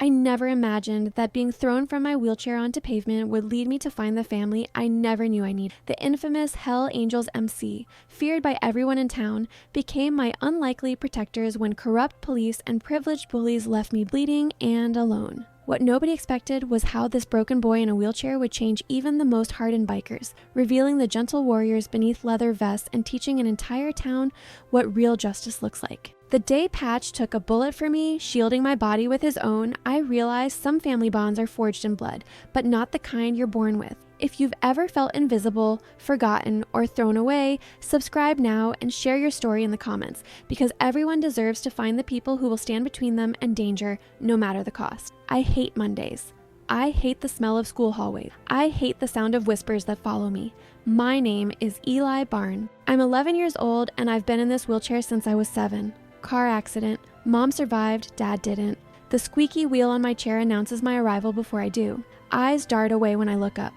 I never imagined that being thrown from my wheelchair onto pavement would lead me to find the family I never knew I needed. The infamous Hell Angels MC, feared by everyone in town, became my unlikely protectors when corrupt police and privileged bullies left me bleeding and alone. What nobody expected was how this broken boy in a wheelchair would change even the most hardened bikers, revealing the gentle warriors beneath leather vests and teaching an entire town what real justice looks like. The day Patch took a bullet for me, shielding my body with his own, I realized some family bonds are forged in blood, but not the kind you're born with. If you've ever felt invisible, forgotten, or thrown away, subscribe now and share your story in the comments, because everyone deserves to find the people who will stand between them and danger, no matter the cost. I hate Mondays. I hate the smell of school hallways. I hate the sound of whispers that follow me. My name is Eli Barn. I'm 11 years old and I've been in this wheelchair since I was 7. Car accident. Mom survived, Dad didn't. The squeaky wheel on my chair announces my arrival before I do. Eyes dart away when I look up.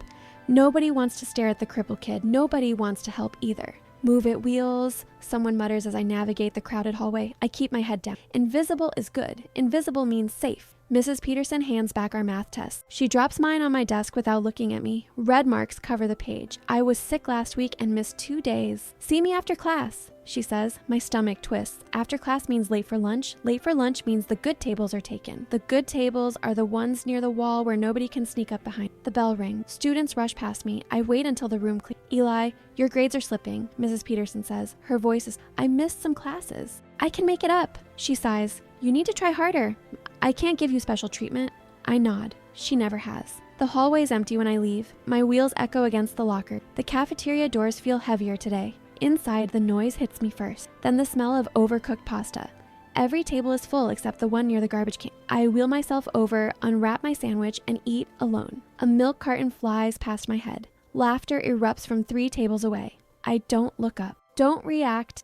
Nobody wants to stare at the crippled kid. Nobody wants to help either. Move it, wheels, someone mutters as I navigate the crowded hallway. I keep my head down. Invisible is good. Invisible means safe. Mrs. Peterson hands back our math test. She drops mine on my desk without looking at me. Red marks cover the page. I was sick last week and missed 2 days. See me after class, she says. My stomach twists. After class means late for lunch. Late for lunch means the good tables are taken. The good tables are the ones near the wall where nobody can sneak up behind. The bell rings. Students rush past me. I wait until the room clears. Eli, your grades are slipping, Mrs. Peterson says. Her voice is, I missed some classes. I can make it up, she sighs. You need to try harder. I can't give you special treatment. I nod. She never has. The hallway is empty when I leave. My wheels echo against the locker. The cafeteria doors feel heavier today. Inside, the noise hits me first, then the smell of overcooked pasta. Every table is full except the one near the garbage can. I wheel myself over, unwrap my sandwich, and eat alone. A milk carton flies past my head. Laughter erupts from 3 tables away. I don't look up. Don't react,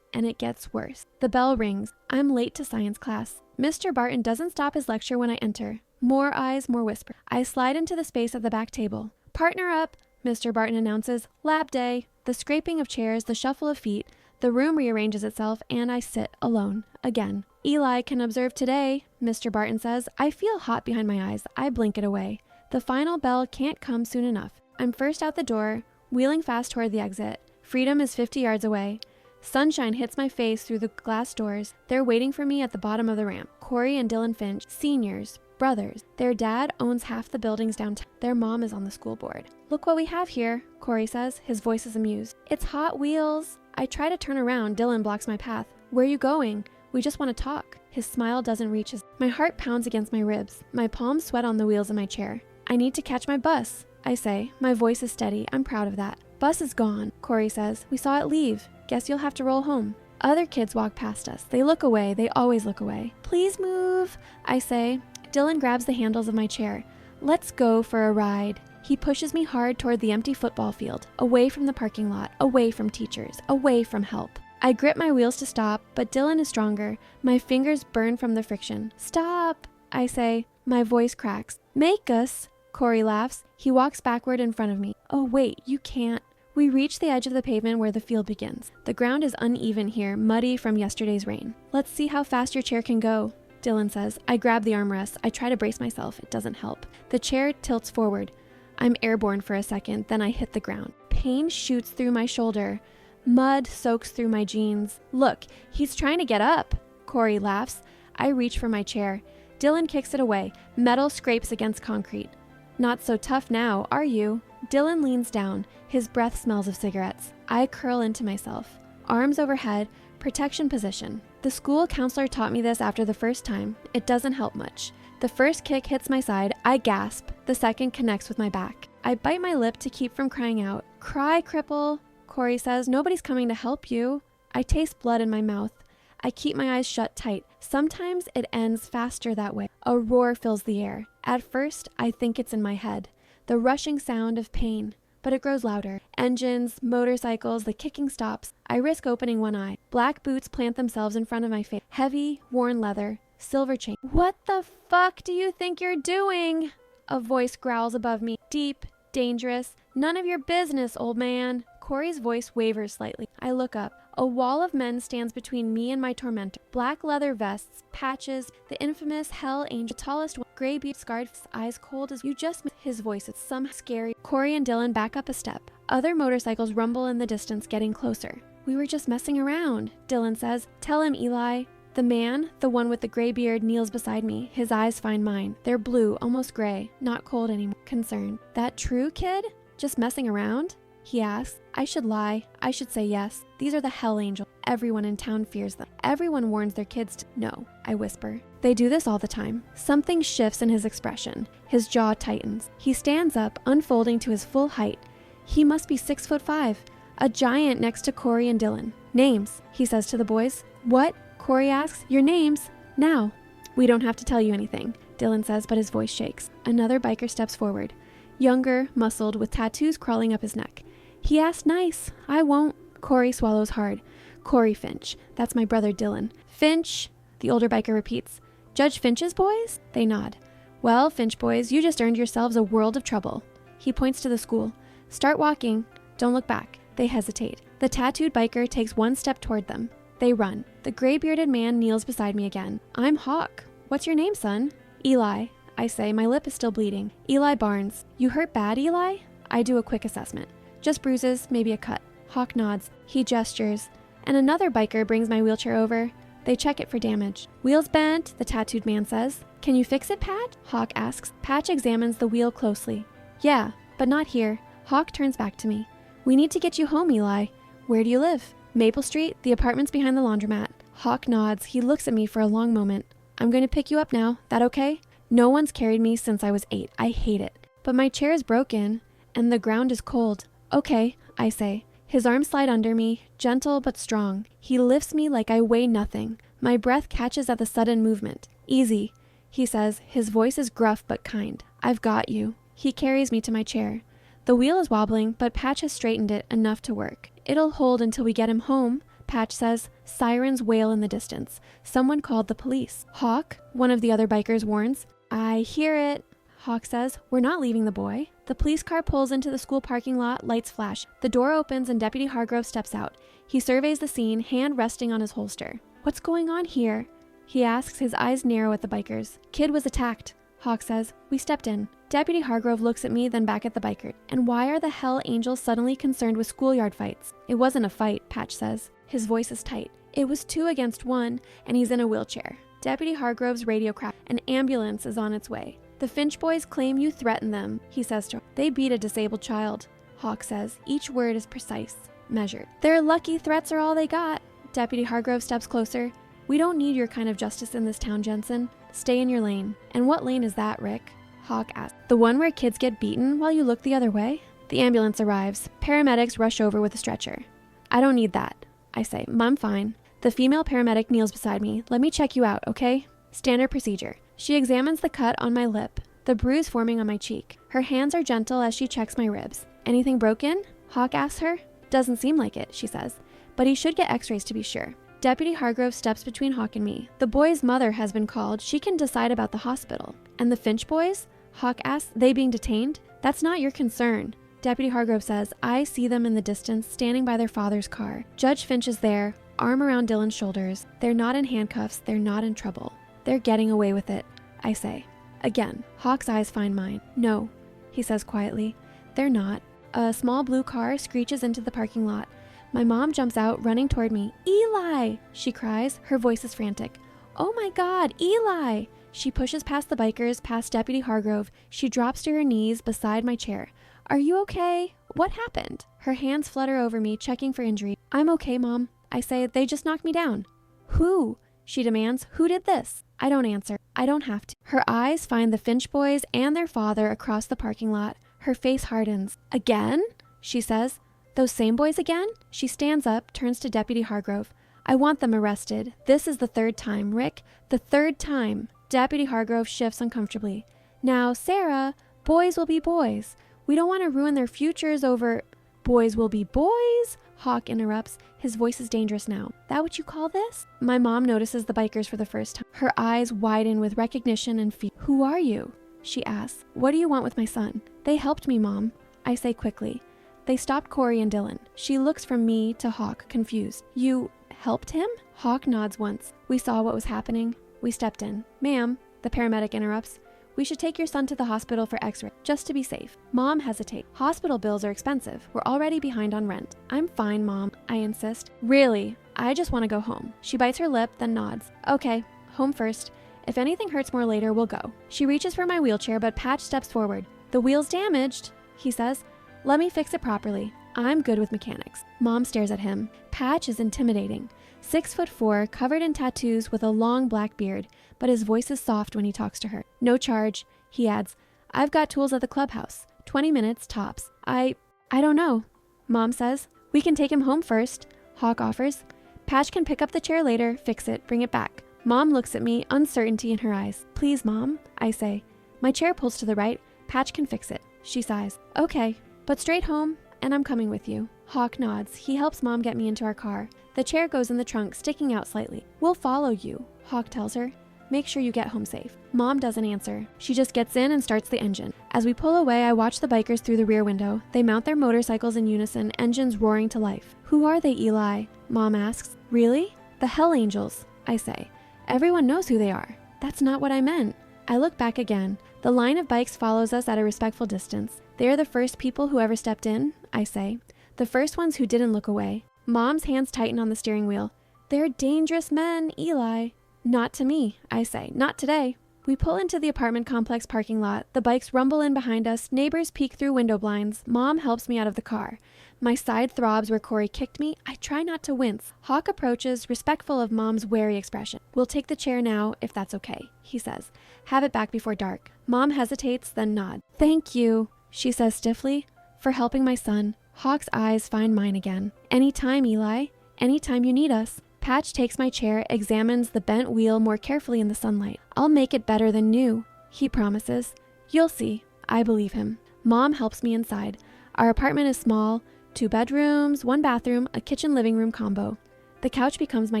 and it gets worse. The bell rings. I'm late to science class. Mr. Barton doesn't stop his lecture when I enter. More eyes, more whisper. I slide into the space at the back table. Partner up, Mr. Barton announces. Lab day. The scraping of chairs, the shuffle of feet. The room rearranges itself, and I sit alone. Again. Eli can observe today, Mr. Barton says. I feel hot behind my eyes. I blink it away. The final bell can't come soon enough. I'm first out the door, wheeling fast toward the exit. Freedom is 50 yards away. Sunshine hits my face through the glass doors. They're waiting for me at the bottom of the ramp. Corey and Dylan Finch, seniors, brothers. Their dad owns half the buildings downtown. Their mom is on the school board. Look what we have here, Corey says. His voice is amused. It's Hot Wheels. I try to turn around. Dylan blocks my path. Where are you going? We just want to talk. His smile doesn't reach his. My heart pounds against my ribs. My palms sweat on the wheels of my chair. I need to catch my bus, I say. My voice is steady. I'm proud of that. Bus is gone, Corey says. We saw it leave. Guess you'll have to roll home. Other kids walk past us. They look away. They always look away. Please move, I say. Dylan grabs the handles of my chair. Let's go for a ride. He pushes me hard toward the empty football field, away from the parking lot, away from teachers, away from help. I grip my wheels to stop, but Dylan is stronger. My fingers burn from the friction. Stop, I say. My voice cracks. Make us, Corey laughs. He walks backward in front of me. Oh wait, you can't. We reach the edge of the pavement where the field begins. The ground is uneven here, muddy from yesterday's rain. Let's see how fast your chair can go, Dylan says. I grab the armrest. I try to brace myself. It doesn't help. The chair tilts forward. I'm airborne for a second, then I hit the ground. Pain shoots through my shoulder. Mud soaks through my jeans. Look, he's trying to get up. Corey laughs. I reach for my chair. Dylan kicks it away. Metal scrapes against concrete. Not so tough now, are you? Dylan leans down. His breath smells of cigarettes. I curl into myself. Arms overhead, protection position. The school counselor taught me this after the first time. It doesn't help much. The first kick hits my side. I gasp. The second connects with my back. I bite my lip to keep from crying out. Cry, cripple, Corey says. Nobody's coming to help you. I taste blood in my mouth. I keep my eyes shut tight. Sometimes it ends faster that way. A roar fills the air. At first, I think it's in my head. The rushing sound of pain. But it grows louder. Engines, motorcycles, the kicking stops. I risk opening one eye. Black boots plant themselves in front of my face. Heavy, worn leather. Silver chain. What the fuck do you think you're doing? A voice growls above me. Deep, dangerous. None of your business, old man. Corey's voice wavers slightly. I look up. A wall of men stands between me and my tormentor. Black leather vests, patches, the infamous Hell Angel, the tallest one, gray beard, scarred, eyes cold as you just met. His voice is some scary. Corey and Dylan back up a step. Other motorcycles rumble in the distance, getting closer. We were just messing around, Dylan says. Tell him, Eli. The man, the one with the gray beard, kneels beside me. His eyes find mine. They're blue, almost gray, not cold anymore. Concerned. That true, kid? Just messing around? He asks. I should lie. I should say yes. These are the Hell Angels. Everyone in town fears them. Everyone warns their kids to. No, I whisper. They do this all the time. Something shifts in his expression. His jaw tightens. He stands up, unfolding to his full height. He must be 6'5", a giant next to Corey and Dylan. Names, he says to the boys. What? Corey asks. Your names. Now. We don't have to tell you anything, Dylan says, but his voice shakes. Another biker steps forward. Younger, muscled, with tattoos crawling up his neck. He asked nice. I won't. Corey swallows hard. Corey Finch. That's my brother Dylan. Finch, the older biker repeats. Judge Finch's boys? They nod. Well, Finch boys, you just earned yourselves a world of trouble. He points to the school. Start walking. Don't look back. They hesitate. The tattooed biker takes one step toward them. They run. The gray-bearded man kneels beside me again. I'm Hawk. What's your name, son? Eli. I say, my lip is still bleeding. Eli Barnes. You hurt bad, Eli? I do a quick assessment. Just bruises, maybe a cut. Hawk nods. He gestures. And another biker brings my wheelchair over. They check it for damage. Wheels bent, the tattooed man says. Can you fix it, Patch? Hawk asks. Patch examines the wheel closely. Yeah, but not here. Hawk turns back to me. We need to get you home, Eli. Where do you live? Maple Street, the apartment's behind the laundromat. Hawk nods. He looks at me for a long moment. I'm going to pick you up now. That okay? No one's carried me since I was 8. I hate it. But my chair is broken, and the ground is cold. Okay, I say. His arms slide under me, gentle but strong. He lifts me like I weigh nothing. My breath catches at the sudden movement. Easy, he says. His voice is gruff but kind. I've got you. He carries me to my chair. The wheel is wobbling, but Patch has straightened it enough to work. It'll hold until we get him home, Patch says. Sirens wail in the distance. Someone called the police. Hawk, one of the other bikers warns. I hear it, Hawk says. We're not leaving the boy. The police car pulls into the school parking lot, lights flash. The door opens and Deputy Hargrove steps out. He surveys the scene, hand resting on his holster. What's going on here? He asks, his eyes narrow at the bikers. Kid was attacked, Hawk says. We stepped in. Deputy Hargrove looks at me, then back at the biker. And why are the Hell Angels suddenly concerned with schoolyard fights? It wasn't a fight, Patch says. His voice is tight. It was 2 against 1, and he's in a wheelchair. Deputy Hargrove's radio cracked. An ambulance is on its way. The Finch boys claim you threatened them, he says to her. They beat a disabled child, Hawk says. Each word is precise, measured. Their lucky threats are all they got. Deputy Hargrove steps closer. We don't need your kind of justice in this town, Jensen. Stay in your lane. And what lane is that, Rick? Hawk asks. The one where kids get beaten while you look the other way? The ambulance arrives. Paramedics rush over with a stretcher. I don't need that, I say. I'm fine. The female paramedic kneels beside me. Let me check you out, okay? Standard procedure. She examines the cut on my lip, the bruise forming on my cheek. Her hands are gentle as she checks my ribs. Anything broken? Hawk asks her. Doesn't seem like it, she says. But he should get x-rays to be sure. Deputy Hargrove steps between Hawk and me. The boy's mother has been called. She can decide about the hospital. And the Finch boys? Hawk asks. They being detained? That's not your concern. Deputy Hargrove says. I see them in the distance, standing by their father's car. Judge Finch is there, arm around Dylan's shoulders. They're not in handcuffs. They're not in trouble. They're getting away with it, I say. Again, Hawk's eyes find mine. No, he says quietly. They're not. A small blue car screeches into the parking lot. My mom jumps out, running toward me. Eli, she cries. Her voice is frantic. Oh my God, Eli! She pushes past the bikers, past Deputy Hargrove. She drops to her knees beside my chair. Are you okay? What happened? Her hands flutter over me, checking for injury. I'm okay, Mom. I say, they just knocked me down. Who? She demands. Who did this? I don't answer. I don't have to. Her eyes find the Finch boys and their father across the parking lot. Her face hardens. Again? She says. Those same boys again? She stands up, turns to Deputy Hargrove. I want them arrested. This is the 3rd time, Rick. The 3rd time. Deputy Hargrove shifts uncomfortably. Now, Sarah, boys will be boys. We don't want to ruin their futures over... Boys will be boys? Hawk interrupts. His voice is dangerous now. That what you call this? My mom notices the bikers for the first time. Her eyes widen with recognition and fear. Who are you? She asks. What do you want with my son? They helped me, Mom. I say quickly. They stopped Corey and Dylan. She looks from me to Hawk, confused. You helped him? Hawk nods once. We saw what was happening. We stepped in. Ma'am, the paramedic interrupts. We should take your son to the hospital for x-ray, just to be safe. Mom hesitates. Hospital bills are expensive. We're already behind on rent. I'm fine, Mom, I insist. Really? I just want to go home. She bites her lip, then nods. Okay, home first. If anything hurts more later, we'll go. She reaches for my wheelchair, but Patch steps forward. The wheel's damaged, he says. Let me fix it properly. I'm good with mechanics. Mom stares at him. Patch is intimidating. 6'4", covered in tattoos with a long black beard, but his voice is soft when he talks to her. No charge, he adds. I've got tools at the clubhouse. 20 minutes, tops. I don't know, Mom says. We can take him home first, Hawk offers. Patch can pick up the chair later, fix it, bring it back. Mom looks at me, uncertainty in her eyes. Please, Mom, I say. My chair pulls to the right. Patch can fix it. She sighs. Okay, but straight home, and I'm coming with you. Hawk nods. He helps Mom get me into our car. The chair goes in the trunk, sticking out slightly. We'll follow you, Hawk tells her. Make sure you get home safe. Mom doesn't answer. She just gets in and starts the engine. As we pull away, I watch the bikers through the rear window. They mount their motorcycles in unison, engines roaring to life. Who are they, Eli? Mom asks. Really? The Hell Angels, I say. Everyone knows who they are. That's not what I meant. I look back again. The line of bikes follows us at a respectful distance. They are the first people who ever stepped in, I say. The first ones who didn't look away. Mom's hands tighten on the steering wheel. They're dangerous men, Eli. Not to me, I say. Not today. We pull into the apartment complex parking lot. The bikes rumble in behind us. Neighbors peek through window blinds. Mom helps me out of the car. My side throbs where Corey kicked me. I try not to wince. Hawk approaches, respectful of Mom's wary expression. We'll take the chair now, if that's okay, he says. Have it back before dark. Mom hesitates, then nods. Thank you, she says stiffly, for helping my son. Hawk's eyes find mine again. Anytime, Eli. Anytime you need us. Patch takes my chair, examines the bent wheel more carefully in the sunlight. I'll make it better than new, he promises. You'll see. I believe him. Mom helps me inside. Our apartment is small, 2 bedrooms, 1 bathroom, a kitchen living room combo. The couch becomes my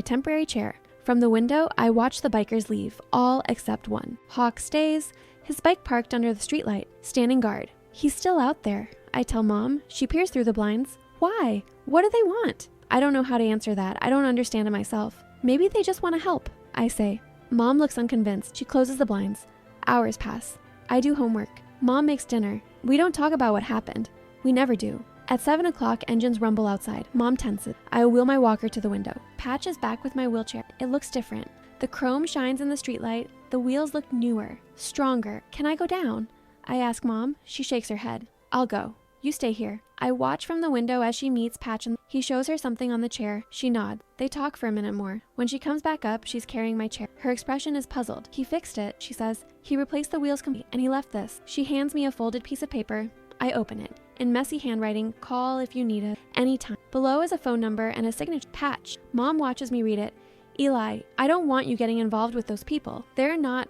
temporary chair. From the window, I watch the bikers leave, all except one. Hawk stays, his bike parked under the streetlight, standing guard. He's still out there, I tell Mom. She peers through the blinds. Why? What do they want? I don't know how to answer that. I don't understand it myself. Maybe they just want to help, I say. Mom looks unconvinced. She closes the blinds. Hours pass. I do homework. Mom makes dinner. We don't talk about what happened. We never do. At 7 o'clock, engines rumble outside. Mom tenses. I wheel my walker to the window. Patch is back with my wheelchair. It looks different. The chrome shines in the streetlight. The wheels look newer, stronger. Can I go down? I ask Mom. She shakes her head. I'll go. You stay here. I watch from the window as she meets Patch and he shows her something on the chair. She nods. They talk for a minute more. When she comes back up, she's carrying my chair. Her expression is puzzled. He fixed it, she says. He replaced the wheels completely and he left this. She hands me a folded piece of paper. I open it. In messy handwriting, call if you need it, anytime. Below is a phone number and a signature. Patch. Mom watches me read it. Eli, I don't want you getting involved with those people. They're not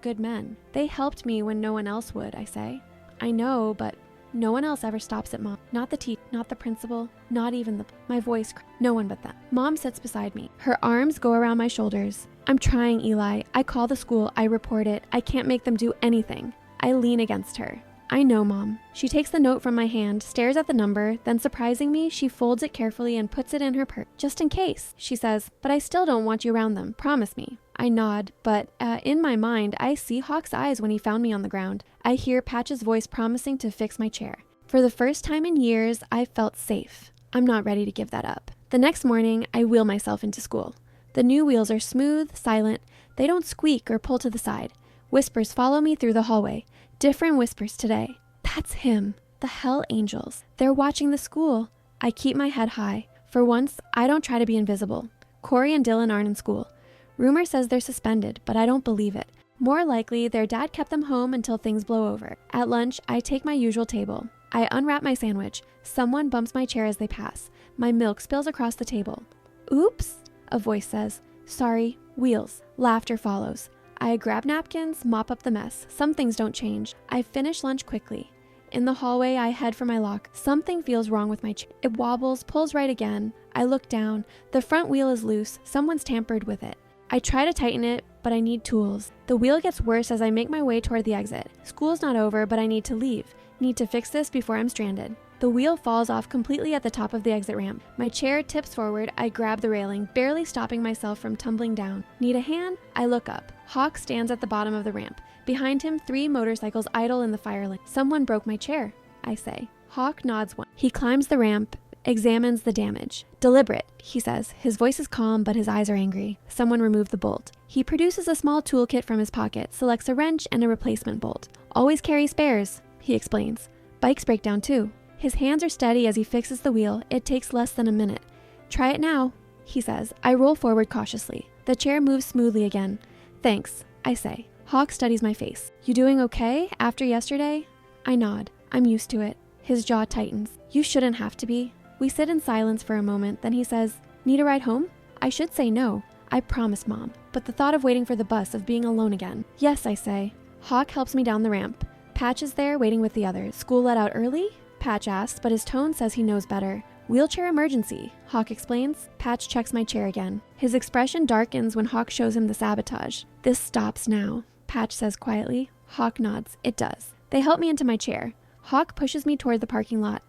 good men. They helped me when no one else would, I say. I know, but no one else ever stops at Mom. Not the teacher, not the principal, not even my voice. No one but them. Mom sits beside me. Her arms go around my shoulders. I'm trying, Eli. I call the school. I report it. I can't make them do anything. I lean against her. I know, Mom. She takes the note from my hand, stares at the number, then surprising me, she folds it carefully and puts it in her purse. Just in case, she says, but I still don't want you around them. Promise me. I nod, but in my mind, I see Hawk's eyes when he found me on the ground. I hear Patch's voice promising to fix my chair. For the first time in years, I felt safe. I'm not ready to give that up. The next morning, I wheel myself into school. The new wheels are smooth, silent. They don't squeak or pull to the side. Whispers follow me through the hallway. Different whispers today. That's him. The Hell Angels. They're watching the school. I keep my head high. For once, I don't try to be invisible. Corey and Dylan aren't in school. Rumor says they're suspended, but I don't believe it. More likely, their dad kept them home until things blow over. At lunch, I take my usual table. I unwrap my sandwich. Someone bumps my chair as they pass. My milk spills across the table. Oops, a voice says. Sorry, wheels. Laughter follows. I grab napkins, mop up the mess. Some things don't change. I finish lunch quickly. In the hallway, I head for my lock. Something feels wrong with my chair. It wobbles, pulls right again. I look down. The front wheel is loose. Someone's tampered with it. I try to tighten it, but I need tools. The wheel gets worse as I make my way toward the exit. School's not over, but I need to leave. Need to fix this before I'm stranded. The wheel falls off completely at the top of the exit ramp. My chair tips forward. I grab the railing, barely stopping myself from tumbling down. Need a hand? I look up. Hawk stands at the bottom of the ramp. Behind him, 3 motorcycles idle in the fire lane. Someone broke my chair, I say. Hawk nods once. He climbs the ramp, examines the damage. Deliberate, he says. His voice is calm, but his eyes are angry. Someone removed the bolt. He produces a small toolkit from his pocket, selects a wrench and a replacement bolt. Always carry spares, he explains. Bikes break down too. His hands are steady as he fixes the wheel. It takes less than a minute. Try it now, he says. I roll forward cautiously. The chair moves smoothly again. Thanks, I say. Hawk studies my face. You doing okay after yesterday? I nod. I'm used to it. His jaw tightens. You shouldn't have to be. We sit in silence for a moment, then he says, Need a ride home? I should say no. I promise, Mom. But the thought of waiting for the bus, of being alone again. Yes, I say. Hawk helps me down the ramp. Patch is there, waiting with the others. School let out early? Patch asks, but his tone says he knows better. Wheelchair emergency, Hawk explains. Patch checks my chair again. His expression darkens when Hawk shows him the sabotage. This stops now, Patch says quietly. Hawk nods. It does. They help me into my chair. Hawk pushes me toward the parking lot.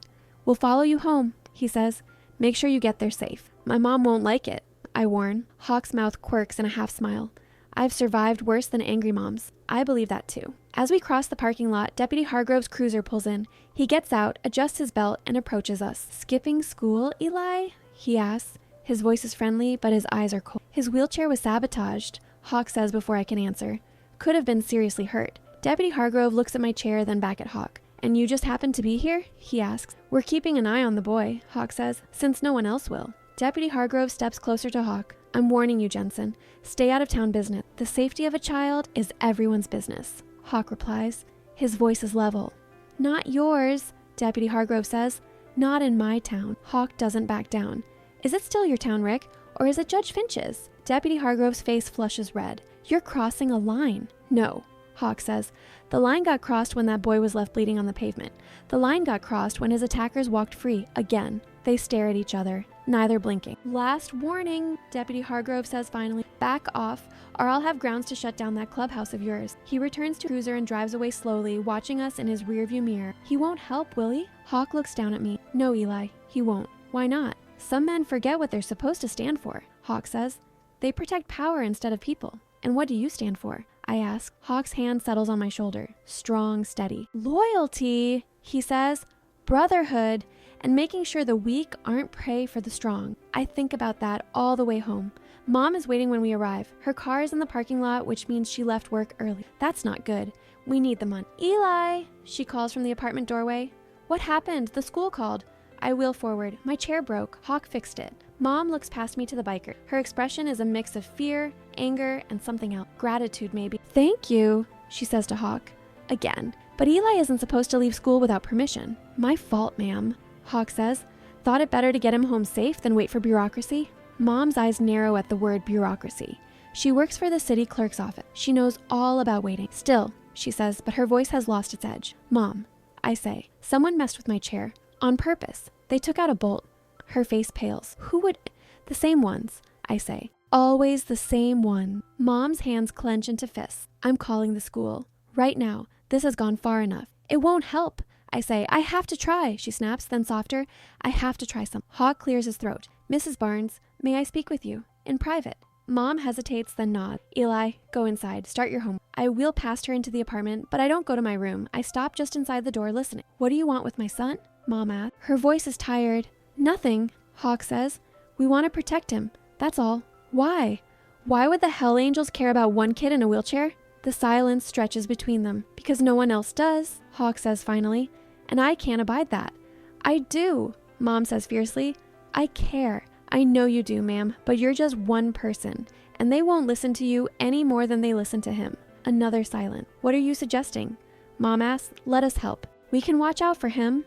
We'll follow you home, he says. Make sure you get there safe. My mom won't like it, I warn. Hawk's mouth quirks in a half smile. I've survived worse than angry moms. I believe that too. As we cross the parking lot, Deputy Hargrove's cruiser pulls in. He gets out, adjusts his belt, and approaches us. Skipping school, Eli? He asks. His voice is friendly, but his eyes are cold. His wheelchair was sabotaged, Hawk says before I can answer. Could have been seriously hurt. Deputy Hargrove looks at my chair, then back at Hawk. And you just happened to be here? He asks. We're keeping an eye on the boy, Hawk says, since no one else will. Deputy Hargrove steps closer to Hawk. I'm warning you, Jensen. Stay out of town business. The safety of a child is everyone's business, Hawk replies. His voice is level. Not yours, Deputy Hargrove says. Not in my town. Hawk doesn't back down. Is it still your town, Rick? Or is it Judge Finch's? Deputy Hargrove's face flushes red. You're crossing a line. No, Hawk says. The line got crossed when that boy was left bleeding on the pavement. The line got crossed when his attackers walked free, again. They stare at each other, neither blinking. Last warning, Deputy Hargrove says finally. Back off, or I'll have grounds to shut down that clubhouse of yours. He returns to cruiser and drives away slowly, watching us in his rearview mirror. He won't help, will he? Hawk looks down at me. No, Eli, he won't. Why not? Some men forget what they're supposed to stand for, Hawk says. They protect power instead of people. And what do you stand for? I ask. Hawk's hand settles on my shoulder. Strong, steady. Loyalty, he says. Brotherhood. And making sure the weak aren't prey for the strong. I think about that all the way home. Mom is waiting when we arrive. Her car is in the parking lot, which means she left work early. That's not good. We need the money. Eli, she calls from the apartment doorway. What happened? The school called. I wheel forward. My chair broke. Hawk fixed it. Mom looks past me to the biker. Her expression is a mix of fear, anger, and something else. Gratitude, maybe. Thank you, she says to Hawk. Again. But Eli isn't supposed to leave school without permission. My fault, ma'am, Hawk says. Thought it better to get him home safe than wait for bureaucracy? Mom's eyes narrow at the word bureaucracy. She works for the city clerk's office. She knows all about waiting. Still, she says, but her voice has lost its edge. Mom, I say, someone messed with my chair. On purpose. They took out a bolt. Her face pales. Who would? The same ones, I say. Always the same one. Mom's hands clench into fists. I'm calling the school. Right now. This has gone far enough. It won't help. I say, I have to try, she snaps, then softer. I have to try some. Hawk clears his throat. Mrs. Barnes, may I speak with you? In private. Mom hesitates, then nods. Eli, go inside. Start your homework. I wheel past her into the apartment, but I don't go to my room. I stop just inside the door listening. What do you want with my son? Mom asks. Her voice is tired. Nothing, Hawk says. We want to protect him. That's all. Why? Why would the Hell Angels care about one kid in a wheelchair? The silence stretches between them. Because no one else does, Hawk says finally. And I can't abide that. I do, Mom says fiercely. I care. I know you do, ma'am, but you're just one person, and they won't listen to you any more than they listen to him. Another silence. What are you suggesting? Mom asks. Let us help. We can watch out for him.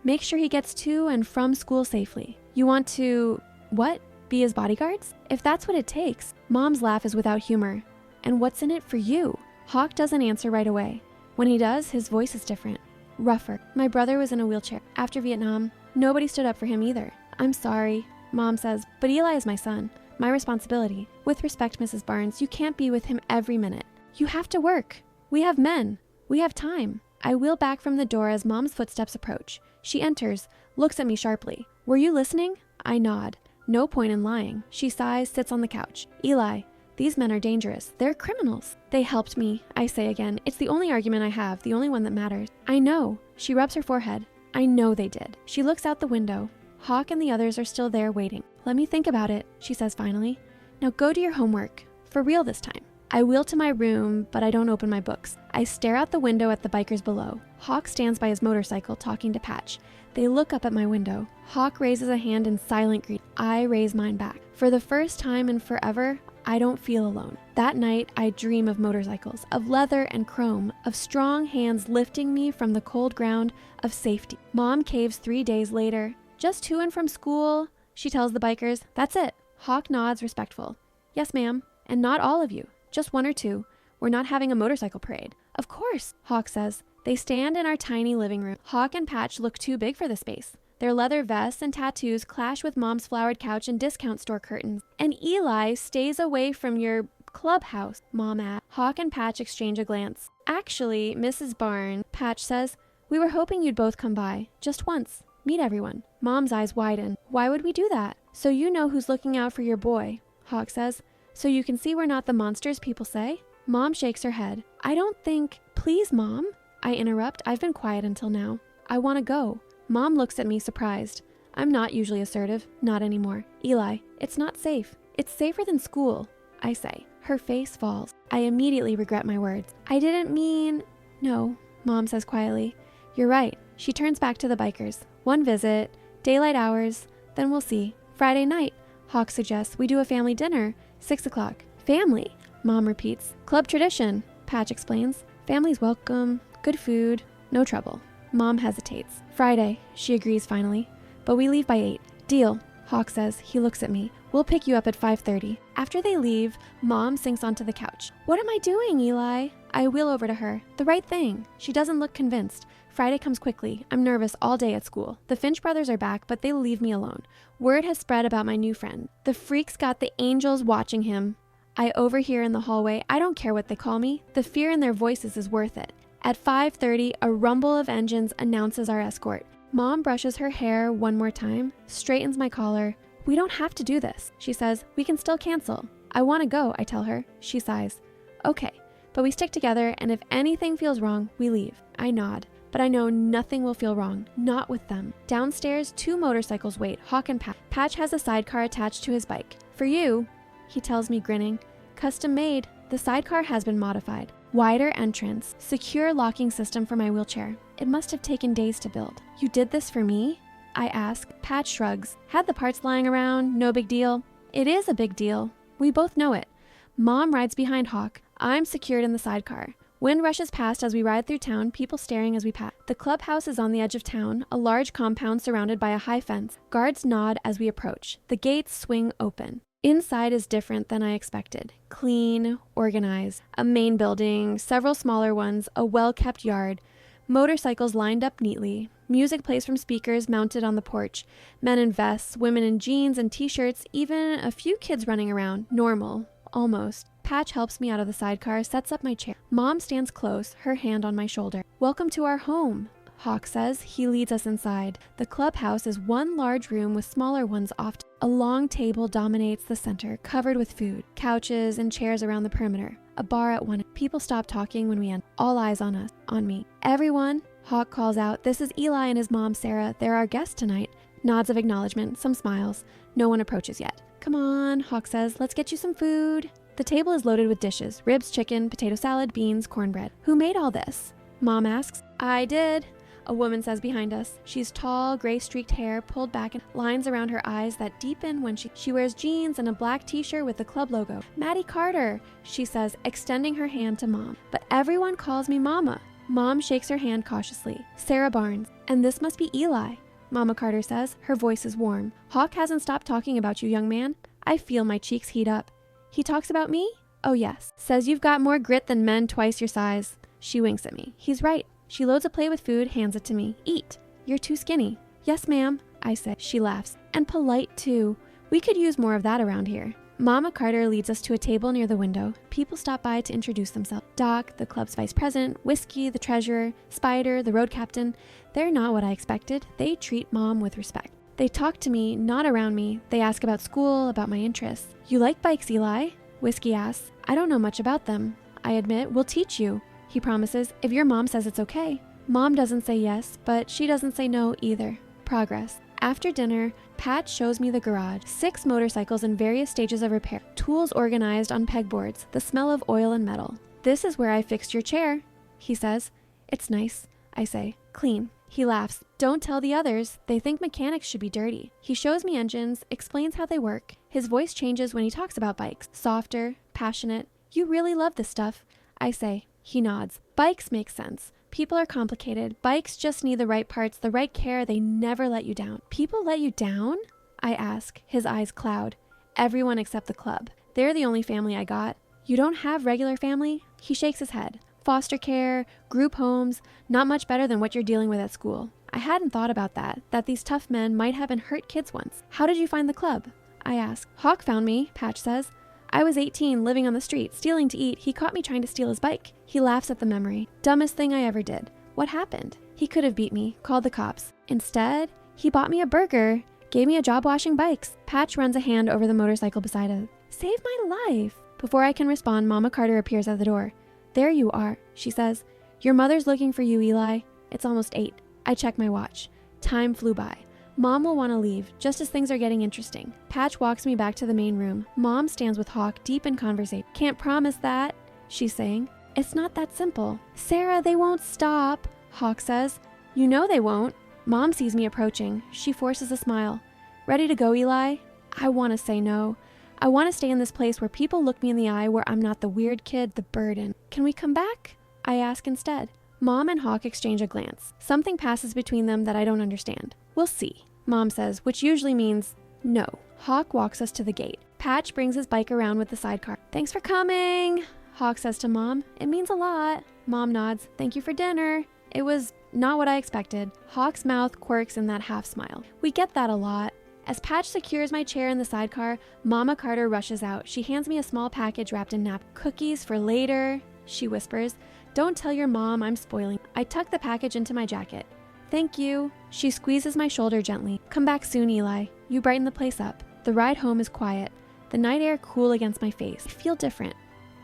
Make sure he gets to and from school safely. You want to, what? Be his bodyguards? If that's what it takes. Mom's laugh is without humor. And what's in it for you? Hawk doesn't answer right away. When he does, his voice is different. Rougher. My brother was in a wheelchair. After Vietnam, nobody stood up for him either. I'm sorry, Mom says, but Eli is my son. My responsibility. With respect, Mrs. Barnes, you can't be with him every minute. You have to work. We have men. We have time. I wheel back from the door as Mom's footsteps approach. She enters, looks at me sharply. Were you listening? I nod. No point in lying. She sighs, sits on the couch. Eli, these men are dangerous. They're criminals. They helped me, I say again. It's the only argument I have, the only one that matters. I know. She rubs her forehead. I know they did. She looks out the window. Hawk and the others are still there waiting. Let me think about it, she says finally. Now go do your homework. For real this time. I wheel to my room, but I don't open my books. I stare out the window at the bikers below. Hawk stands by his motorcycle talking to Patch. They look up at my window. Hawk raises a hand in silent greeting. I raise mine back. For the first time in forever, I don't feel alone. That night, I dream of motorcycles, of leather and chrome, of strong hands lifting me from the cold ground, of safety. Mom caves 3 days later. Just to and from school, she tells the bikers. That's it. Hawk nods respectful. Yes, ma'am. And not all of you. Just 1 or 2. We're not having a motorcycle parade. Of course, Hawk says. They stand in our tiny living room. Hawk and Patch look too big for the space. Their leather vests and tattoos clash with Mom's flowered couch and discount store curtains. And Eli stays away from your clubhouse, Mom adds. Hawk and Patch exchange a glance. Actually, Mrs. Barnes, Patch says, we were hoping you'd both come by. Just once. Meet everyone. Mom's eyes widen. Why would we do that? So you know who's looking out for your boy, Hawk says. So you can see we're not the monsters people say? Mom shakes her head. I don't think... Please, Mom. I interrupt. I've been quiet until now. I want to go. Mom looks at me surprised. I'm not usually assertive. Not anymore. Eli, it's not safe. It's safer than school, I say. Her face falls. I immediately regret my words. I didn't mean... No, Mom says quietly. You're right. She turns back to the bikers. 1 visit, daylight hours, then we'll see. Friday night, Hawk suggests we do a family dinner. 6 o'clock. Family, Mom repeats. Club tradition, Patch explains. Family's welcome, good food, no trouble. Mom hesitates. Friday, she agrees finally. But we leave by 8. Deal, Hawk says. He looks at me. We'll pick you up at 5:30. After they leave, Mom sinks onto the couch. What am I doing, Eli? I wheel over to her. The right thing. She doesn't look convinced. Friday comes quickly. I'm nervous all day at school. The Finch brothers are back, but they leave me alone. Word has spread about my new friend. The freak's got the angels watching him. I overhear in the hallway. I don't care what they call me. The fear in their voices is worth it. At 5:30, a rumble of engines announces our escort. Mom brushes her hair 1 more time, straightens my collar. We don't have to do this, she says. We can still cancel. I want to go, I tell her. She sighs. Okay, but we stick together, and if anything feels wrong, we leave. I nod. But I know nothing will feel wrong. Not with them. Downstairs, 2 motorcycles wait, Hawk and Patch. Patch has a sidecar attached to his bike. For you, he tells me, grinning. Custom made. The sidecar has been modified. Wider entrance. Secure locking system for my wheelchair. It must have taken days to build. You did this for me? I ask. Patch shrugs. Had the parts lying around. No big deal. It is a big deal. We both know it. Mom rides behind Hawk. I'm secured in the sidecar. Wind rushes past as we ride through town, people staring as we pass. The clubhouse is on the edge of town, a large compound surrounded by a high fence. Guards nod as we approach. The gates swing open. Inside is different than I expected. Clean, organized. A main building, several smaller ones, a well-kept yard. Motorcycles lined up neatly. Music plays from speakers mounted on the porch. Men in vests, women in jeans and t-shirts, even a few kids running around. Normal. Almost. Patch helps me out of the sidecar, sets up my chair. Mom stands close, her hand on my shoulder. Welcome to our home, Hawk says. He leads us inside. The clubhouse is one large room with smaller ones off. A long table dominates the center, covered with food. Couches and chairs around the perimeter. A bar at one end. People stop talking when we enter. All eyes on us, on me. Everyone, Hawk calls out. This is Eli and his mom, Sarah. They're our guests tonight. Nods of acknowledgement, some smiles. No one approaches yet. Come on, Hawk says. Let's get you some food. The table is loaded with dishes. Ribs, chicken, potato salad, beans, cornbread. Who made all this? Mom asks. I did. A woman says behind us. She's tall, gray-streaked hair, pulled back and lines around her eyes that deepen when she wears jeans and a black t-shirt with the club logo. Maddie Carter, she says, extending her hand to Mom. But everyone calls me Mama. Mom shakes her hand cautiously. Sarah Barnes. And this must be Eli. Mama Carter says. Her voice is warm. Hawk hasn't stopped talking about you, young man. I feel my cheeks heat up. He talks about me? Oh yes. Says you've got more grit than men twice your size. She winks at me. He's right. She loads a plate with food, hands it to me. Eat. You're too skinny. Yes, ma'am, I say. She laughs. And polite, too. We could use more of that around here. Mama Carter leads us to a table near the window. People stop by to introduce themselves. Doc, the club's vice president, Whiskey, the treasurer, Spider, the road captain. They're not what I expected. They treat Mom with respect. They talk to me, not around me. They ask about school, about my interests. You like bikes, Eli? Whiskey asks. I don't know much about them. I admit, we'll teach you. He promises, if your mom says it's okay. Mom doesn't say yes, but she doesn't say no either. Progress. After dinner, Pat shows me the garage. 6 motorcycles in various stages of repair. Tools organized on pegboards. The smell of oil and metal. This is where I fixed your chair, he says. It's nice, I say. Clean. He laughs. Don't tell the others. They think mechanics should be dirty. He shows me engines, explains how they work. His voice changes when he talks about bikes. Softer, passionate. You really love this stuff, I say. He nods. Bikes make sense. People are complicated. Bikes just need the right parts, the right care. They never let you down. People let you down? I ask. His eyes cloud. Everyone except the club. They're the only family I got. You don't have regular family? He shakes his head. Foster care, group homes, not much better than what you're dealing with at school. I hadn't thought about that these tough men might have been hurt kids once. How did you find the club? I ask. Hawk found me, Patch says. I was 18, living on the street, stealing to eat. He caught me trying to steal his bike. He laughs at the memory. Dumbest thing I ever did. What happened? He could have beat me, called the cops. Instead, he bought me a burger, gave me a job washing bikes. Patch runs a hand over the motorcycle beside us. Saved my life. Before I can respond, Mama Carter appears at the door. There you are, she says. Your mother's looking for you, Eli. It's almost 8. I check my watch. Time flew by. Mom will want to leave, just as things are getting interesting. Patch walks me back to the main room. Mom stands with Hawk, deep in conversation. Can't promise that, she's saying. It's not that simple. Sarah, they won't stop, Hawk says. You know they won't. Mom sees me approaching. She forces a smile. Ready to go, Eli? I want to say no. I want to stay in this place where people look me in the eye, where I'm not the weird kid, the burden. Can we come back? I ask instead. Mom and Hawk exchange a glance. Something passes between them that I don't understand. We'll see, Mom says, which usually means no. Hawk walks us to the gate. Patch brings his bike around with the sidecar. Thanks for coming, Hawk says to Mom. It means a lot. Mom nods. Thank you for dinner. It was not what I expected. Hawk's mouth quirks in that half smile. We get that a lot. As Patch secures my chair in the sidecar, Mama Carter rushes out. She hands me a small package wrapped in napkins. Cookies for later, she whispers. Don't tell your mom I'm spoiling. I tuck the package into my jacket. Thank you. She squeezes my shoulder gently. Come back soon, Eli. You brighten the place up. The ride home is quiet. The night air cool against my face. I feel different.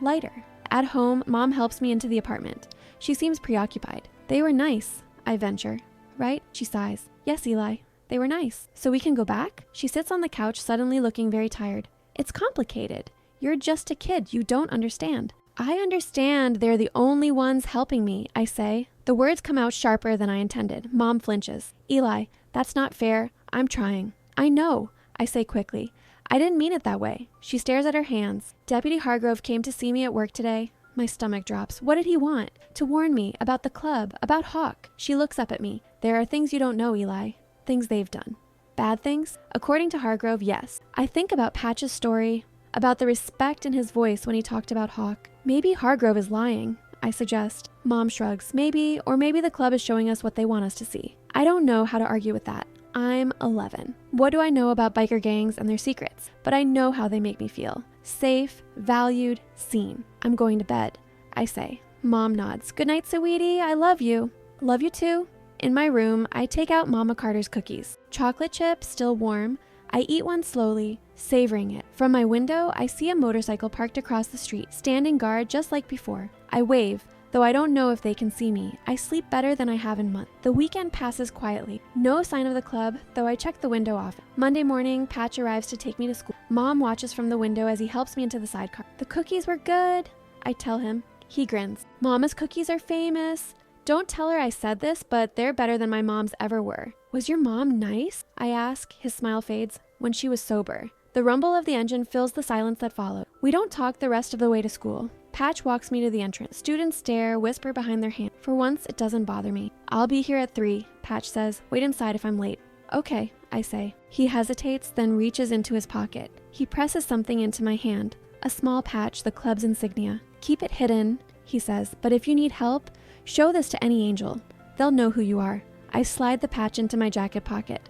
Lighter. At home, Mom helps me into the apartment. She seems preoccupied. They were nice, I venture. Right? She sighs. Yes, Eli. They were nice. So we can go back? She sits on the couch, suddenly looking very tired. It's complicated. You're just a kid. You don't understand. I understand they're the only ones helping me, I say. The words come out sharper than I intended. Mom flinches. Eli, that's not fair. I'm trying. I know, I say quickly. I didn't mean it that way. She stares at her hands. Deputy Hargrove came to see me at work today. My stomach drops. What did he want? To warn me about the club, about Hawk. She looks up at me. There are things you don't know, Eli. Things they've done. Bad things? According to Hargrove, yes. I think about Patch's story, about the respect in his voice when he talked about Hawk. Maybe Hargrove is lying, I suggest. Mom shrugs. Maybe, or maybe the club is showing us what they want us to see. I don't know how to argue with that. I'm 11. What do I know about biker gangs and their secrets? But I know how they make me feel. Safe, valued, seen. I'm going to bed, I say. Mom nods. Good night, sweetie. I love you. Love you too. In my room, I take out Mama Carter's cookies. Chocolate chip, still warm. I eat one slowly, savoring it. From my window, I see a motorcycle parked across the street, standing guard just like before. I wave, though I don't know if they can see me. I sleep better than I have in months. The weekend passes quietly. No sign of the club, though I check the window often. Monday morning, Patch arrives to take me to school. Mom watches from the window as he helps me into the sidecar. The cookies were good, I tell him. He grins. Mama's cookies are famous. Don't tell her I said this, but they're better than my mom's ever were. Was your mom nice? I ask. His smile fades. When she was sober. The rumble of the engine fills the silence that follows. We don't talk the rest of the way to school. Patch walks me to the entrance. Students stare, whisper behind their hands. For once, it doesn't bother me. I'll be here at 3, Patch says. Wait inside if I'm late. Okay, I say. He hesitates, then reaches into his pocket. He presses something into my hand. A small patch, the club's insignia. Keep it hidden, he says, but if you need help, show this to any angel. They'll know who you are. I slide the patch into my jacket pocket.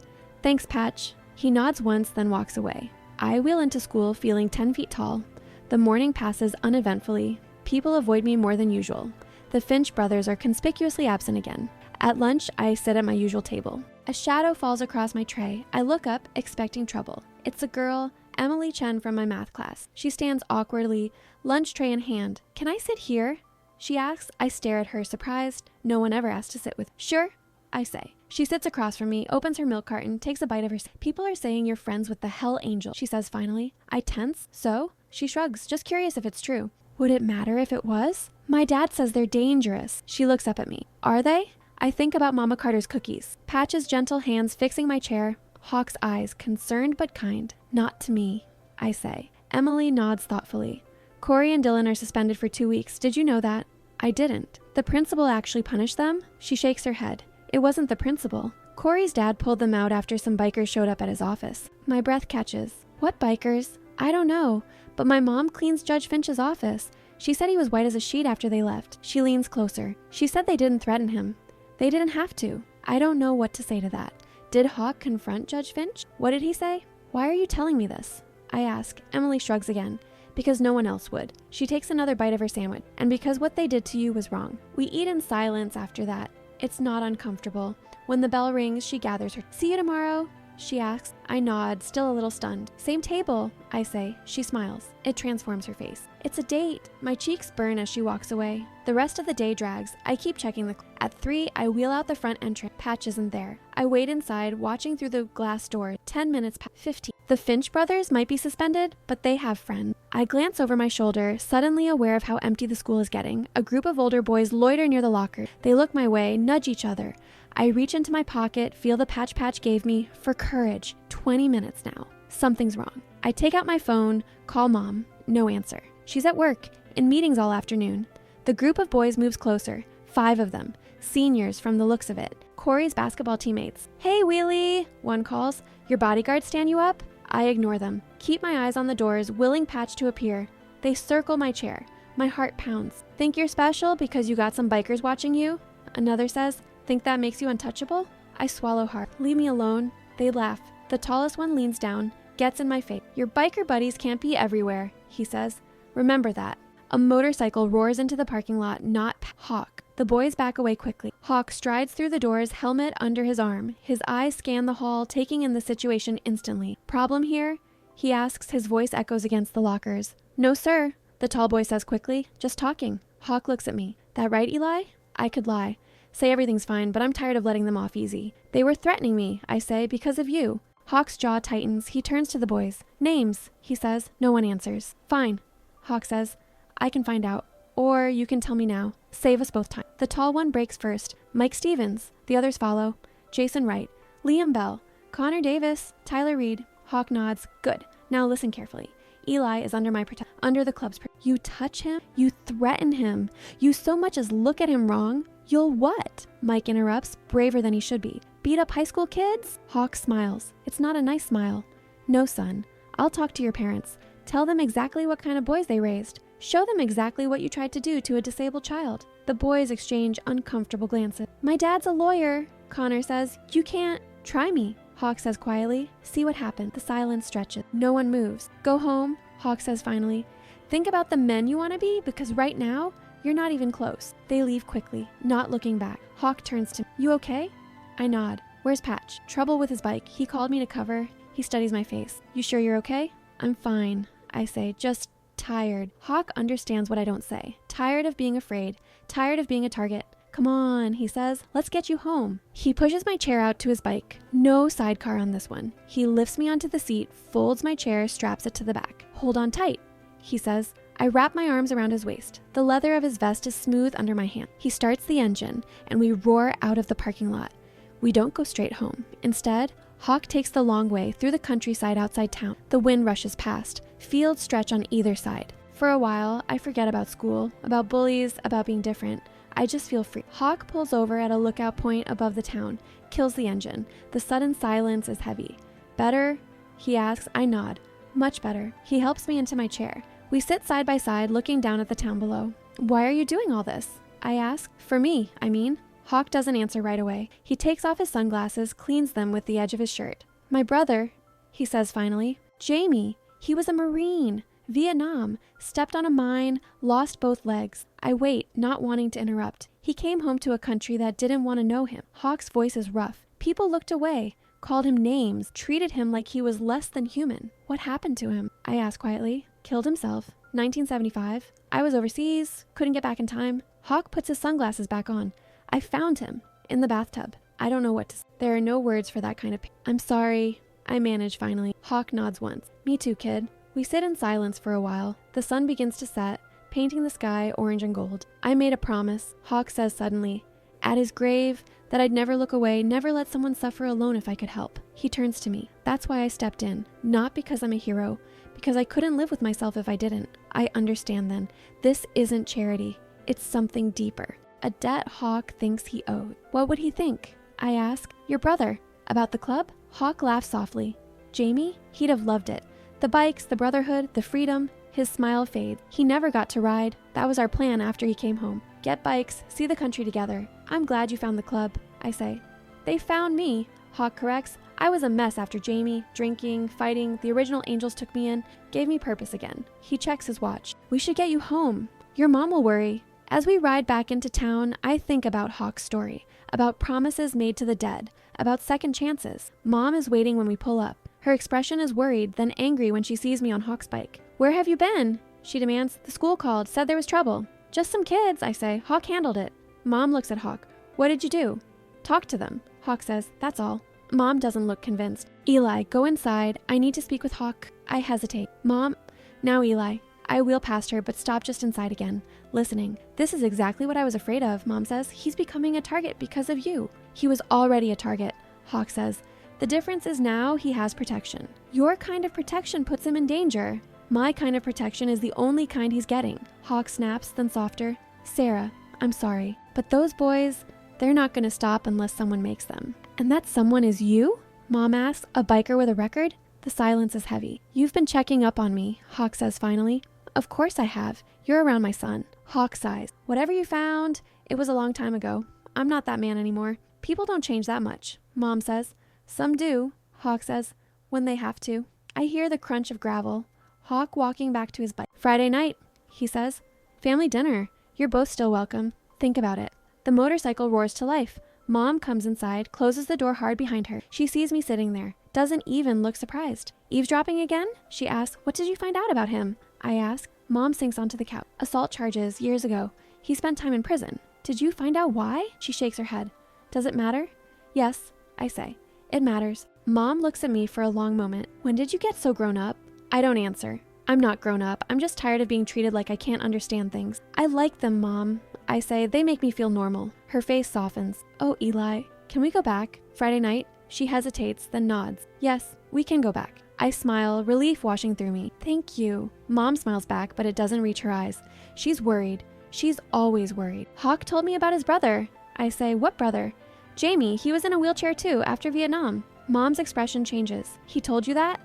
Thanks, Patch. He nods once, then walks away. I wheel into school feeling 10 feet tall. The morning passes uneventfully. People avoid me more than usual. The Finch brothers are conspicuously absent again. At lunch, I sit at my usual table. A shadow falls across my tray. I look up, expecting trouble. It's a girl, Emily Chen from my math class. She stands awkwardly, lunch tray in hand. "Can I sit here?" she asks. I stare at her, surprised. No one ever asked to sit with. "Sure," I say. She sits across from me, opens her milk carton, takes a bite of her. "People are saying you're friends with the Hell Angel," she says finally. I tense. "So?" She shrugs, just curious if it's true. "Would it matter if it was?" "My dad says they're dangerous." She looks up at me. "Are they?" I think about Mama Carter's cookies. Patch's gentle hands fixing my chair. Hawk's eyes, concerned but kind. "Not to me," I say. Emily nods thoughtfully. "Corey and Dylan are suspended for 2 weeks. Did you know that?" I didn't. "The principal actually punished them?" She shakes her head. "It wasn't the principal. Corey's dad pulled them out after some bikers showed up at his office." My breath catches. "What bikers?" "I don't know, but my mom cleans Judge Finch's office. She said he was white as a sheet after they left." She leans closer. "She said they didn't threaten him. They didn't have to." I don't know what to say to that. Did Hawk confront Judge Finch? What did he say? "Why are you telling me this?" I ask. Emily shrugs again. "Because no one else would." She takes another bite of her sandwich. "And because what they did to you was wrong." We eat in silence after that. It's not uncomfortable. When the bell rings, she gathers her. "See you tomorrow?" she asks. I nod, still a little stunned. "Same table," I say. She smiles. It transforms her face. "It's a date." My cheeks burn as she walks away. The rest of the day drags. I keep checking the clock. At 3, I wheel out the front entrance. Patch isn't there. I wait inside, watching through the glass door. 10 minutes past 15. The Finch brothers might be suspended, but they have friends. I glance over my shoulder, suddenly aware of how empty the school is getting. A group of older boys loiter near the locker. They look my way, nudge each other. I reach into my pocket, feel the Patch gave me, for courage. 20 minutes now. Something's wrong. I take out my phone, call Mom. No answer. She's at work, in meetings all afternoon. The group of boys moves closer. 5 of them. Seniors from the looks of it. Corey's basketball teammates. "Hey, Wheelie," one calls. "Your bodyguards stand you up?" I ignore them. Keep my eyes on the doors, willing Patch to appear. They circle my chair. My heart pounds. "Think you're special because you got some bikers watching you?" Another says, "Think that makes you untouchable?" I swallow hard. "Leave me alone." They laugh. The tallest one leans down, gets in my face. "Your biker buddies can't be everywhere," he says. "Remember that." A motorcycle roars into the parking lot, not Hawk. The boys back away quickly. Hawk strides through the doors, helmet under his arm. His eyes scan the hall, taking in the situation instantly. "Problem here?" he asks. His voice echoes against the lockers. "No, sir," the tall boy says quickly. "Just talking." Hawk looks at me. "That right, Eli?" I could lie. Say everything's fine, but I'm tired of letting them off easy. "They were threatening me," I say, "because of you." Hawk's jaw tightens. He turns to the boys. "Names," he says. No one answers. "Fine," Hawk says. "I can find out. Or you can tell me now. Save us both time." The tall one breaks first. "Mike Stevens." The others follow. "Jason Wright. Liam Bell. Connor Davis. Tyler Reed." Hawk nods. "Good. Now listen carefully. Eli is under my protection. Under the club's protection. You touch him. You threaten him. You so much as look at him wrong. You'll what?" Mike interrupts, braver than he should be. "Beat up high school kids?" Hawk smiles. It's not a nice smile. "No, son. I'll talk to your parents. Tell them exactly what kind of boys they raised. Show them exactly what you tried to do to a disabled child." The boys exchange uncomfortable glances. "My dad's a lawyer," Connor says. "You can't." "Try me," Hawk says quietly. "See what happens." The silence stretches. No one moves. "Go home," Hawk says finally. "Think about the men you want to be, because right now, you're not even close." They leave quickly, not looking back. Hawk turns to me. "You okay?" I nod. "Where's Patch?" "Trouble with his bike. He called me to cover." He studies my face. "You sure you're okay?" "I'm fine," I say, "just tired." Hawk understands what I don't say. Tired of being afraid. Tired of being a target. "Come on," he says. "Let's get you home." He pushes my chair out to his bike. No sidecar on this one. He lifts me onto the seat, folds my chair, straps it to the back. "Hold on tight," he says. I wrap my arms around his waist. The leather of his vest is smooth under my hand. He starts the engine, and we roar out of the parking lot. We don't go straight home. Instead, Hawk takes the long way through the countryside outside town. The wind rushes past. Fields stretch on either side. For a while, I forget about school, about bullies, about being different. I just feel free. Hawk pulls over at a lookout point above the town, kills the engine. The sudden silence is heavy. "Better?" he asks. I nod. "Much better." He helps me into my chair. We sit side by side, looking down at the town below. "Why are you doing all this?" I ask. "For me, I mean." Hawk doesn't answer right away. He takes off his sunglasses, cleans them with the edge of his shirt. "My brother," he says finally. Jamie, he was a Marine. Vietnam, stepped on a mine, lost both legs. I wait, not wanting to interrupt. He came home to a country that didn't want to know him. Hawk's voice is rough. People looked away, called him names, treated him like he was less than human. What happened to him? I asked quietly. Killed himself. 1975. I was overseas, couldn't get back in time. Hawk puts his sunglasses back on. I found him in the bathtub. I don't know what to say. There are no words for that kind of pain. I'm sorry. I manage finally. Hawk nods once. Me too, kid. We sit in silence for a while. The sun begins to set, painting the sky orange and gold. I made a promise, Hawk says suddenly, at his grave, that I'd never look away, never let someone suffer alone if I could help. He turns to me. That's why I stepped in. Not because I'm a hero, because I couldn't live with myself if I didn't. I understand then. This isn't charity. It's something deeper. A debt Hawk thinks he owed. What would he think? I ask. Your brother. About the club? Hawk laughs softly. Jamie? He'd have loved it. The bikes, the brotherhood, the freedom. His smile fades. He never got to ride. That was our plan after he came home. Get bikes, see the country together. I'm glad you found the club, I say. They found me, Hawk corrects. I was a mess after Jamie, drinking, fighting. The original angels took me in, gave me purpose again. He checks his watch. We should get you home. Your mom will worry. As we ride back into town, I think about Hawk's story, about promises made to the dead, about second chances. Mom is waiting when we pull up. Her expression is worried, then angry when she sees me on Hawk's bike. Where have you been? She demands. The school called, said there was trouble. Just some kids, I say. Hawk handled it. Mom looks at Hawk. What did you do? Talk to them. Hawk says, that's all. Mom doesn't look convinced. Eli, go inside. I need to speak with Hawk. I hesitate. Mom, now Eli. I wheel past her, but stop just inside again, listening. This is exactly what I was afraid of, Mom says. He's becoming a target because of you. He was already a target, Hawk says. The difference is now he has protection. Your kind of protection puts him in danger. My kind of protection is the only kind he's getting. Hawk snaps, then softer. Sarah, I'm sorry, but those boys, they're not going to stop unless someone makes them. And that someone is you? Mom asks, a biker with a record? The silence is heavy. You've been checking up on me, Hawk says finally. Of course I have. You're around my son. Hawk sighs. Whatever you found, it was a long time ago. I'm not that man anymore. People don't change that much, Mom says. Some do, Hawk says, when they have to. I hear the crunch of gravel. Hawk walking back to his bike. Friday night, he says. Family dinner. You're both still welcome. Think about it. The motorcycle roars to life. Mom comes inside, closes the door hard behind her. She sees me sitting there. Doesn't even look surprised. Eavesdropping again? She asks. What did you find out about him? I ask. Mom sinks onto the couch. Assault charges years ago. He spent time in prison. Did you find out why? She shakes her head. Does it matter? Yes, I say. It matters. Mom looks at me for a long moment. When did you get so grown up? I don't answer. I'm not grown up. I'm just tired of being treated like I can't understand things. I like them, Mom. I say, they make me feel normal. Her face softens. Oh, Eli, can we go back? Friday night? She hesitates, then nods. Yes, we can go back. I smile, relief washing through me. Thank you. Mom smiles back, but it doesn't reach her eyes. She's worried. She's always worried. Hawk told me about his brother. I say, what brother? Jamie, he was in a wheelchair too, after Vietnam. Mom's expression changes. He told you that?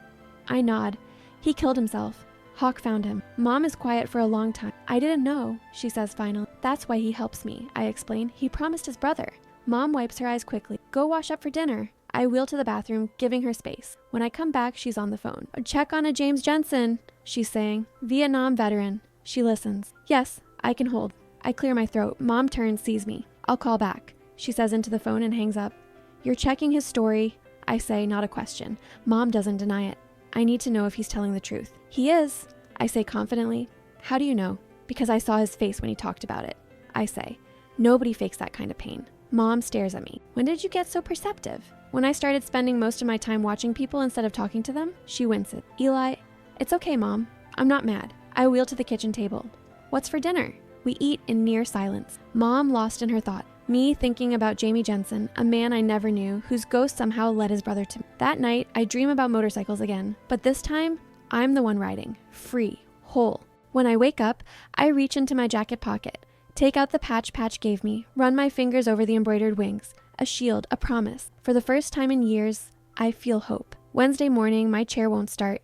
I nod. He killed himself. Hawk found him. Mom is quiet for a long time. I didn't know, she says finally. That's why he helps me, I explain. He promised his brother. Mom wipes her eyes quickly. Go wash up for dinner. I wheel to the bathroom, giving her space. When I come back, she's on the phone. Check on a James Jensen, she's saying. Vietnam veteran. She listens. Yes, I can hold. I clear my throat. Mom turns, sees me. I'll call back, she says into the phone and hangs up. You're checking his story, I say, not a question. Mom doesn't deny it. I need to know if he's telling the truth. He is, I say confidently. How do you know? Because I saw his face when he talked about it, I say. Nobody fakes that kind of pain. Mom stares at me. When did you get so perceptive? When I started spending most of my time watching people instead of talking to them, she winces. Eli, it's okay, Mom. I'm not mad. I wheel to the kitchen table. What's for dinner? We eat in near silence. Mom lost in her thought. Me thinking about Jamie Jensen, a man I never knew, whose ghost somehow led his brother to me. That night, I dream about motorcycles again. But this time, I'm the one riding. Free. Whole. When I wake up, I reach into my jacket pocket. Take out the patch Patch gave me. Run my fingers over the embroidered wings. A shield. A promise. For the first time in years, I feel hope. Wednesday morning, my chair won't start.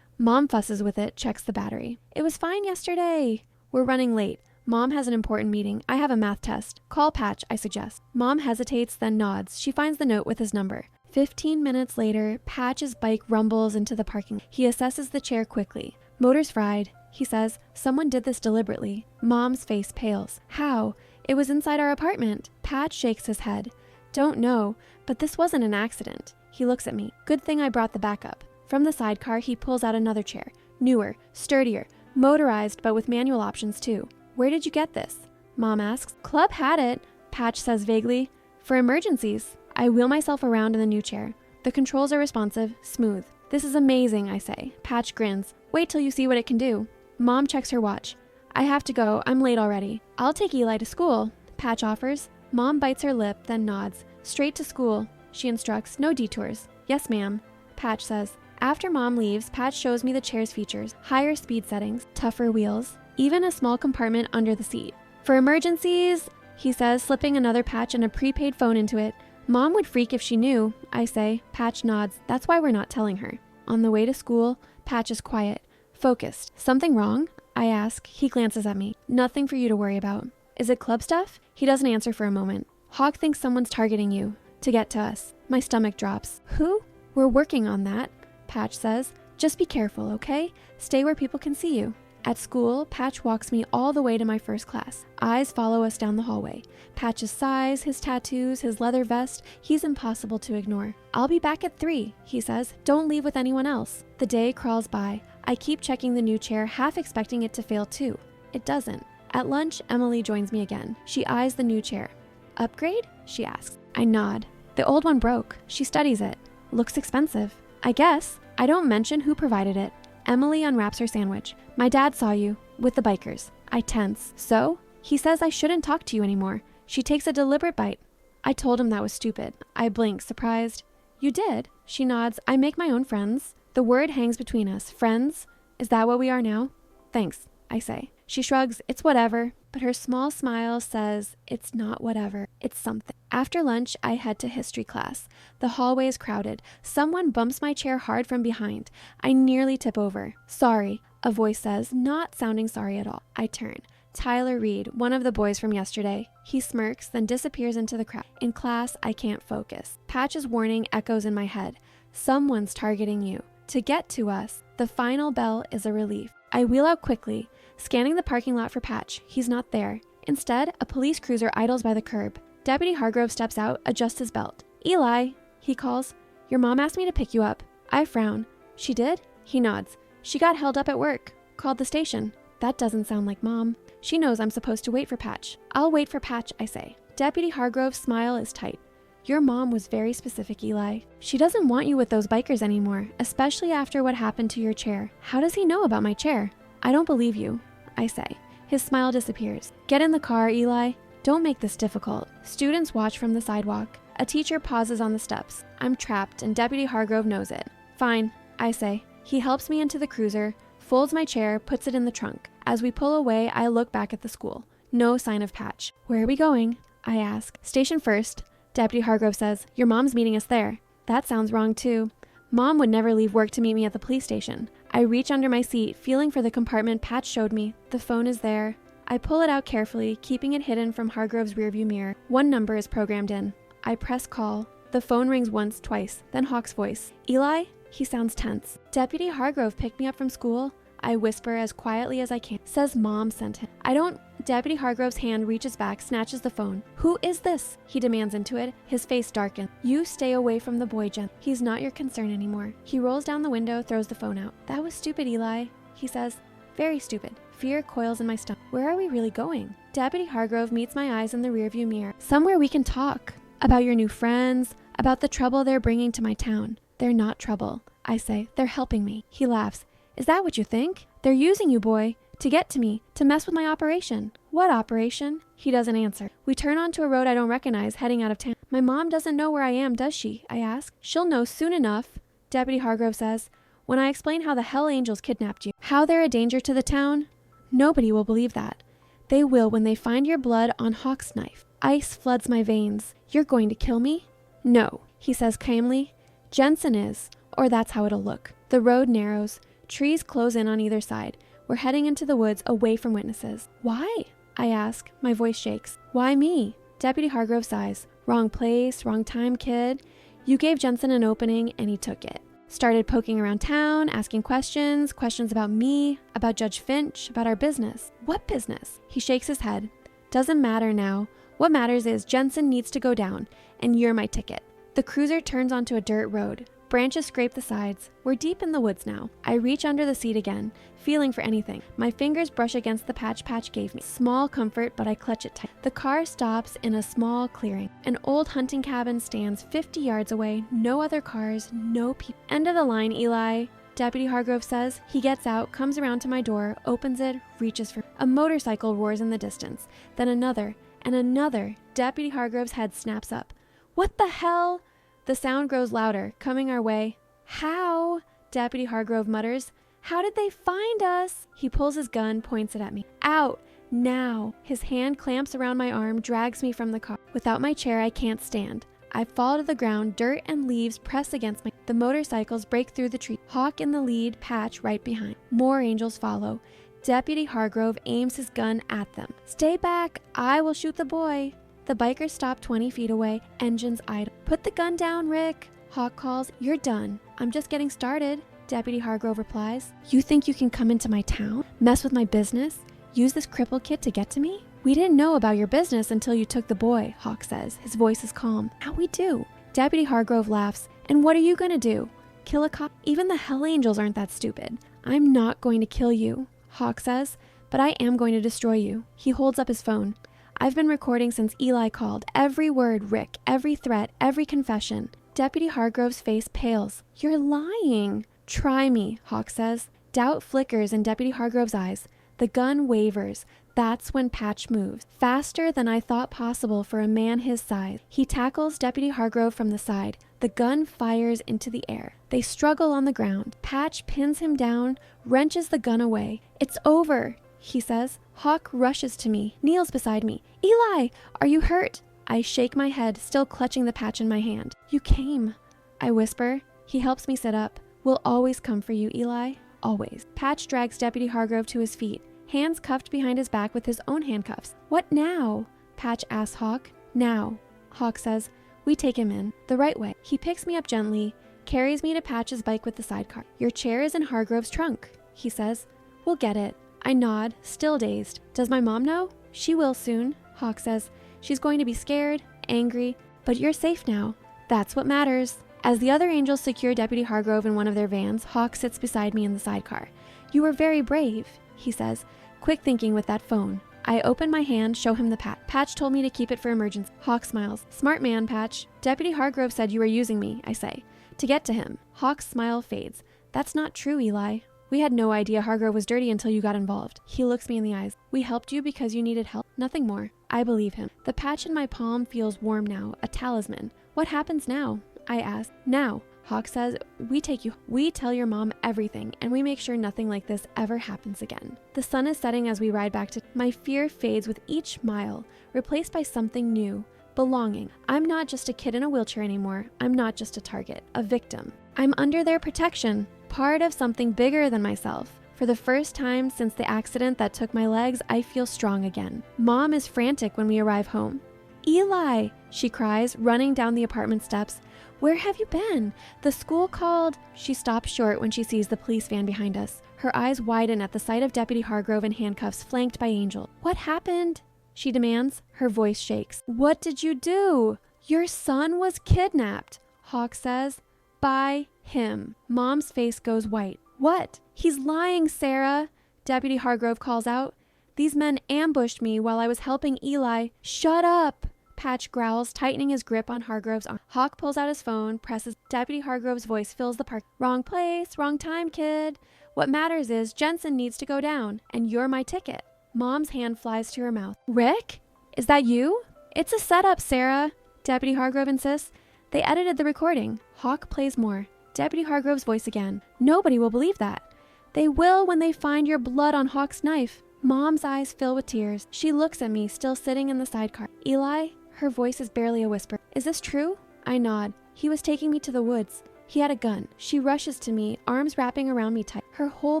Mom fusses with it, checks the battery. It was fine yesterday. We're running late. Mom has an important meeting. I have a math test. Call Patch, I suggest. Mom hesitates, then nods. She finds the note with his number. 15 minutes later, Patch's bike rumbles into the parking lot. He assesses the chair quickly. Motor's fried, he says. Someone did this deliberately. Mom's face pales. How? It was inside our apartment. Patch shakes his head. Don't know, but this wasn't an accident. He looks at me. Good thing I brought the backup. From the sidecar, he pulls out another chair. Newer, sturdier, motorized, but with manual options too. Where did you get this? Mom asks. Club had it, Patch says vaguely. For emergencies. I wheel myself around in the new chair. The controls are responsive, smooth. This is amazing, I say. Patch grins. Wait till you see what it can do. Mom checks her watch. I have to go. I'm late already. I'll take Eli to school, Patch offers. Mom bites her lip, then nods. Straight to school, she instructs. No detours. Yes, ma'am, Patch says. After Mom leaves, Patch shows me the chair's features. Higher speed settings, tougher wheels, even a small compartment under the seat. For emergencies, he says, slipping another patch and a prepaid phone into it. Mom would freak if she knew, I say. Patch nods. That's why we're not telling her. On the way to school, Patch is quiet, focused. Something wrong? I ask. He glances at me. Nothing for you to worry about. Is it club stuff? He doesn't answer for a moment. Hawk thinks someone's targeting you to get to us. My stomach drops. Who? We're working on that, Patch says. Just be careful, okay? Stay where people can see you. At school, Patch walks me all the way to my first class. Eyes follow us down the hallway. Patch's size, his tattoos, his leather vest, he's impossible to ignore. I'll be back at 3, he says. Don't leave with anyone else. The day crawls by. I keep checking the new chair, half expecting it to fail too. It doesn't. At lunch, Emily joins me again. She eyes the new chair. Upgrade? She asks. I nod. The old one broke. She studies it. Looks expensive. I guess. I don't mention who provided it. Emily unwraps her sandwich. My dad saw you, with the bikers. I tense. So? He says I shouldn't talk to you anymore. She takes a deliberate bite. I told him that was stupid. I blink, surprised. You did? She nods. I make my own friends. The word hangs between us. Friends? Is that what we are now? Thanks, I say. She shrugs. It's whatever. But her small smile says it's not whatever. It's something. After lunch, I head to history class. The hallway is crowded. Someone bumps my chair hard from behind. I nearly tip over. Sorry, a voice says, not sounding sorry at all. I turn. Tyler Reed, one of the boys from yesterday. He smirks, then disappears into the crowd. In class, I can't focus. Patch's warning echoes in my head. Someone's targeting you. To get to us, the final bell is a relief. I wheel out quickly, scanning the parking lot for Patch. He's not there. Instead, a police cruiser idles by the curb. Deputy Hargrove steps out, adjusts his belt. Eli, he calls. Your mom asked me to pick you up. I frown. She did? He nods. She got held up at work. Called the station. That doesn't sound like Mom. She knows I'm supposed to wait for Patch. I'll wait for Patch, I say. Deputy Hargrove's smile is tight. Your mom was very specific, Eli. She doesn't want you with those bikers anymore, especially after what happened to your chair. How does he know about my chair? I don't believe you, I say. His smile disappears. Get in the car, Eli. Don't make this difficult. Students watch from the sidewalk. A teacher pauses on the steps. I'm trapped, and Deputy Hargrove knows it. Fine, I say. He helps me into the cruiser, folds my chair, puts it in the trunk. As we pull away, I look back at the school. No sign of Patch. Where are we going? I ask. Station first, Deputy Hargrove says. Your mom's meeting us there. That sounds wrong too. Mom would never leave work to meet me at the police station. I reach under my seat, feeling for the compartment Patch showed me. The phone is there. I pull it out carefully, keeping it hidden from Hargrove's rearview mirror. One number is programmed in. I press call. The phone rings once, twice, then Hawk's voice. Eli? He sounds tense. Deputy Hargrove picked me up from school. I whisper as quietly as I can. Says Mom sent him. I don't... Deputy Hargrove's hand reaches back, snatches the phone. Who is this? He demands into it. His face darkens. You stay away from the boy, Jen. He's not your concern anymore. He rolls down the window, throws the phone out. That was stupid, Eli. He says. Very stupid. Fear coils in my stomach. Where are we really going? Deputy Hargrove meets my eyes in the rearview mirror. Somewhere we can talk. About your new friends. About the trouble they're bringing to my town. They're not trouble, I say. They're helping me. He laughs. Is that what you think? They're using you, boy. To get to me, to mess with my operation. What operation? He doesn't answer. We turn onto a road I don't recognize, heading out of town. My mom doesn't know where I am, does she? I ask. She'll know soon enough, Deputy Hargrove says. When I explain how the Hell Angels kidnapped you, how they're a danger to the town, nobody will believe that. They will when they find your blood on Hawk's knife. Ice floods my veins. You're going to kill me? No, he says calmly. Jensen is, or that's how it'll look. The road narrows. Trees close in on either side. We're heading into the woods, away from witnesses. Why? I ask. My voice shakes. Why me? Deputy Hargrove sighs. Wrong place, wrong time, kid. You gave Jensen an opening and he took it. Started poking around town, asking questions about me, about Judge Finch, about our business. What business? He shakes his head. Doesn't matter now. What matters is Jensen needs to go down, and you're my ticket. The cruiser turns onto a dirt road. Branches scrape the sides. We're deep in the woods now. I reach under the seat again, feeling for anything. My fingers brush against the patch Patch gave me. Small comfort, but I clutch it tight. The car stops in a small clearing. An old hunting cabin stands 50 yards away. No other cars, no people. End of the line, Eli, Deputy Hargrove says. He gets out, comes around to my door, opens it, reaches for... A motorcycle roars in the distance. Then another, and another. Deputy Hargrove's head snaps up. What the hell? The sound grows louder, coming our way. How? Deputy Hargrove mutters. How did they find us? He pulls his gun, points it at me. Out! Now! His hand clamps around my arm, drags me from the car. Without my chair, I can't stand. I fall to the ground, dirt and leaves press against me. The motorcycles break through the tree. Hawk in the lead, Patch right behind. More angels follow. Deputy Hargrove aims his gun at them. Stay back! I will shoot the boy. The bikers stop 20 feet away, engines idle. Put the gun down, Rick. Hawk calls. You're done. I'm just getting started. Deputy Hargrove replies. You think you can come into my town? Mess with my business? Use this crippled kid to get to me? We didn't know about your business until you took the boy, Hawk says. His voice is calm. Now we do. Deputy Hargrove laughs. And what are you gonna do? Kill a cop? Even the Hell Angels aren't that stupid. I'm not going to kill you, Hawk says, but I am going to destroy you. He holds up his phone. I've been recording since Eli called. Every word, Rick, every threat, every confession. Deputy Hargrove's face pales. You're lying. Try me, Hawk says. Doubt flickers in Deputy Hargrove's eyes. The gun wavers. That's when Patch moves. Faster than I thought possible for a man his size. He tackles Deputy Hargrove from the side. The gun fires into the air. They struggle on the ground. Patch pins him down, wrenches the gun away. It's over, he says. Hawk rushes to me, kneels beside me. Eli, are you hurt? I shake my head, still clutching the patch in my hand. You came, I whisper. He helps me sit up. We'll always come for you, Eli. Always. Patch drags Deputy Hargrove to his feet, hands cuffed behind his back with his own handcuffs. What now? Patch asks Hawk. Now, Hawk says. We take him in, the right way. He picks me up gently, carries me to Patch's bike with the sidecar. Your chair is in Hargrove's trunk, he says. We'll get it. I nod, still dazed. Does my mom know? She will soon, Hawk says. She's going to be scared, angry, but you're safe now. That's what matters. As the other angels secure Deputy Hargrove in one of their vans, Hawk sits beside me in the sidecar. You were very brave, he says, quick thinking with that phone. I open my hand, show him the patch. Patch told me to keep it for emergency. Hawk smiles. Smart man, Patch. Deputy Hargrove said you were using me, I say, to get to him. Hawk's smile fades. That's not true, Eli. We had no idea Hargrove was dirty until you got involved. He looks me in the eyes. We helped you because you needed help. Nothing more. I believe him. The patch in my palm feels warm now, a talisman. What happens now? I ask. Now, Hawk says, we take you. We tell your mom everything, and we make sure nothing like this ever happens again. The sun is setting as we ride back to... My fear fades with each mile, replaced by something new. Belonging. I'm not just a kid in a wheelchair anymore. I'm not just a target, a victim. I'm under their protection, part of something bigger than myself. For the first time since the accident that took my legs, I feel strong again. Mom is frantic when we arrive home. Eli, she cries, running down the apartment steps. Where have you been? The school called. She stops short when she sees the police van behind us. Her eyes widen at the sight of Deputy Hargrove in handcuffs, flanked by Angel. What happened? She demands. Her voice shakes. What did you do? Your son was kidnapped, Hawk says. By him. Mom's face goes white. What? He's lying, Sarah, Deputy Hargrove calls out. These men ambushed me while I was helping Eli. Shut up, Patch growls, tightening his grip on Hargrove's arm. Hawk pulls out his phone, presses. Deputy Hargrove's voice fills the park. Wrong place, wrong time, kid. What matters is Jensen needs to go down, and you're my ticket. Mom's hand flies to her mouth. Rick? Is that you? It's a setup, Sarah, Deputy Hargrove insists. They edited the recording. Hawk plays more. Deputy Hargrove's voice again. Nobody will believe that. They will when they find your blood on Hawk's knife. Mom's eyes fill with tears. She looks at me, still sitting in the sidecar. Eli? Her voice is barely a whisper. Is this true? I nod. He was taking me to the woods. He had a gun. She rushes to me, arms wrapping around me tight. Her whole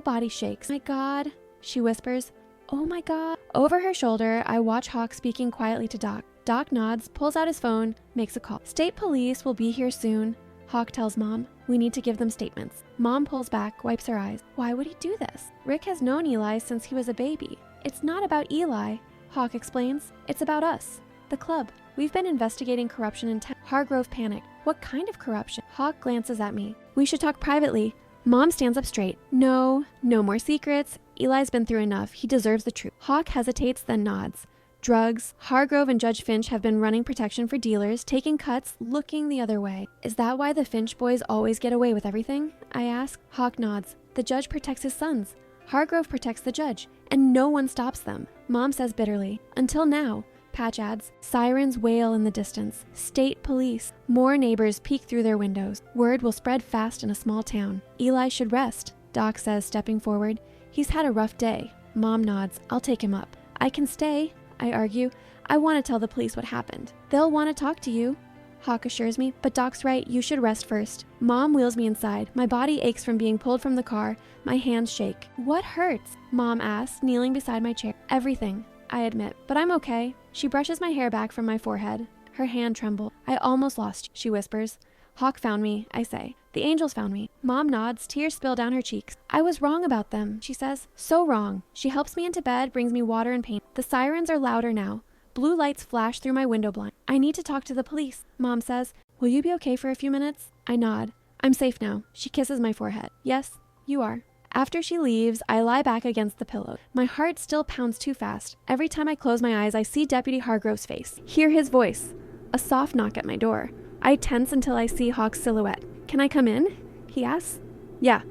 body shakes. My God, she whispers. Oh my God. Over her shoulder, I watch Hawk speaking quietly to Doc. Doc nods, pulls out his phone, makes a call. State police will be here soon. Hawk tells Mom, we need to give them statements. Mom pulls back, wipes her eyes. Why would he do this? Rick has known Eli since he was a baby. It's not about Eli, Hawk explains. It's about us, the club. We've been investigating corruption in town. Hargrove panicked. What kind of corruption? Hawk glances at me. We should talk privately. Mom stands up straight. No more secrets. Eli's been through enough. He deserves the truth. Hawk hesitates, then nods. Drugs. Hargrove and Judge Finch have been running protection for dealers, taking cuts, looking the other way. Is that why the Finch boys always get away with everything? I ask. Hawk nods. The judge protects his sons. Hargrove protects the judge, and no one stops them. Mom says bitterly. Until now. Patch adds. Sirens wail in the distance. State police. More neighbors peek through their windows. Word will spread fast in a small town. Eli should rest, Doc says, stepping forward. He's had a rough day. Mom nods. I'll take him up. I can stay, I argue. I want to tell the police what happened. They'll want to talk to you, Hawk assures me, but Doc's right, you should rest first. Mom wheels me inside. My body aches from being pulled from the car. My hands shake. What hurts? Mom asks, kneeling beside my chair. Everything, I admit, but I'm okay. She brushes my hair back from my forehead. Her hand trembles. I almost lost you, she whispers. Hawk found me, I say. The angels found me. Mom nods, tears spill down her cheeks. I was wrong about them, she says. So wrong. She helps me into bed, brings me water and paint. The sirens are louder now. Blue lights flash through my window blind. I need to talk to the police, Mom says. Will you be okay for a few minutes? I nod. I'm safe now. She kisses my forehead. Yes, you are. After she leaves, I lie back against the pillow. My heart still pounds too fast. Every time I close my eyes, I see Deputy Hargrove's face, hear his voice. A soft knock at my door. I tense until I see Hawk's silhouette. Can I come in? He asks. Yeah.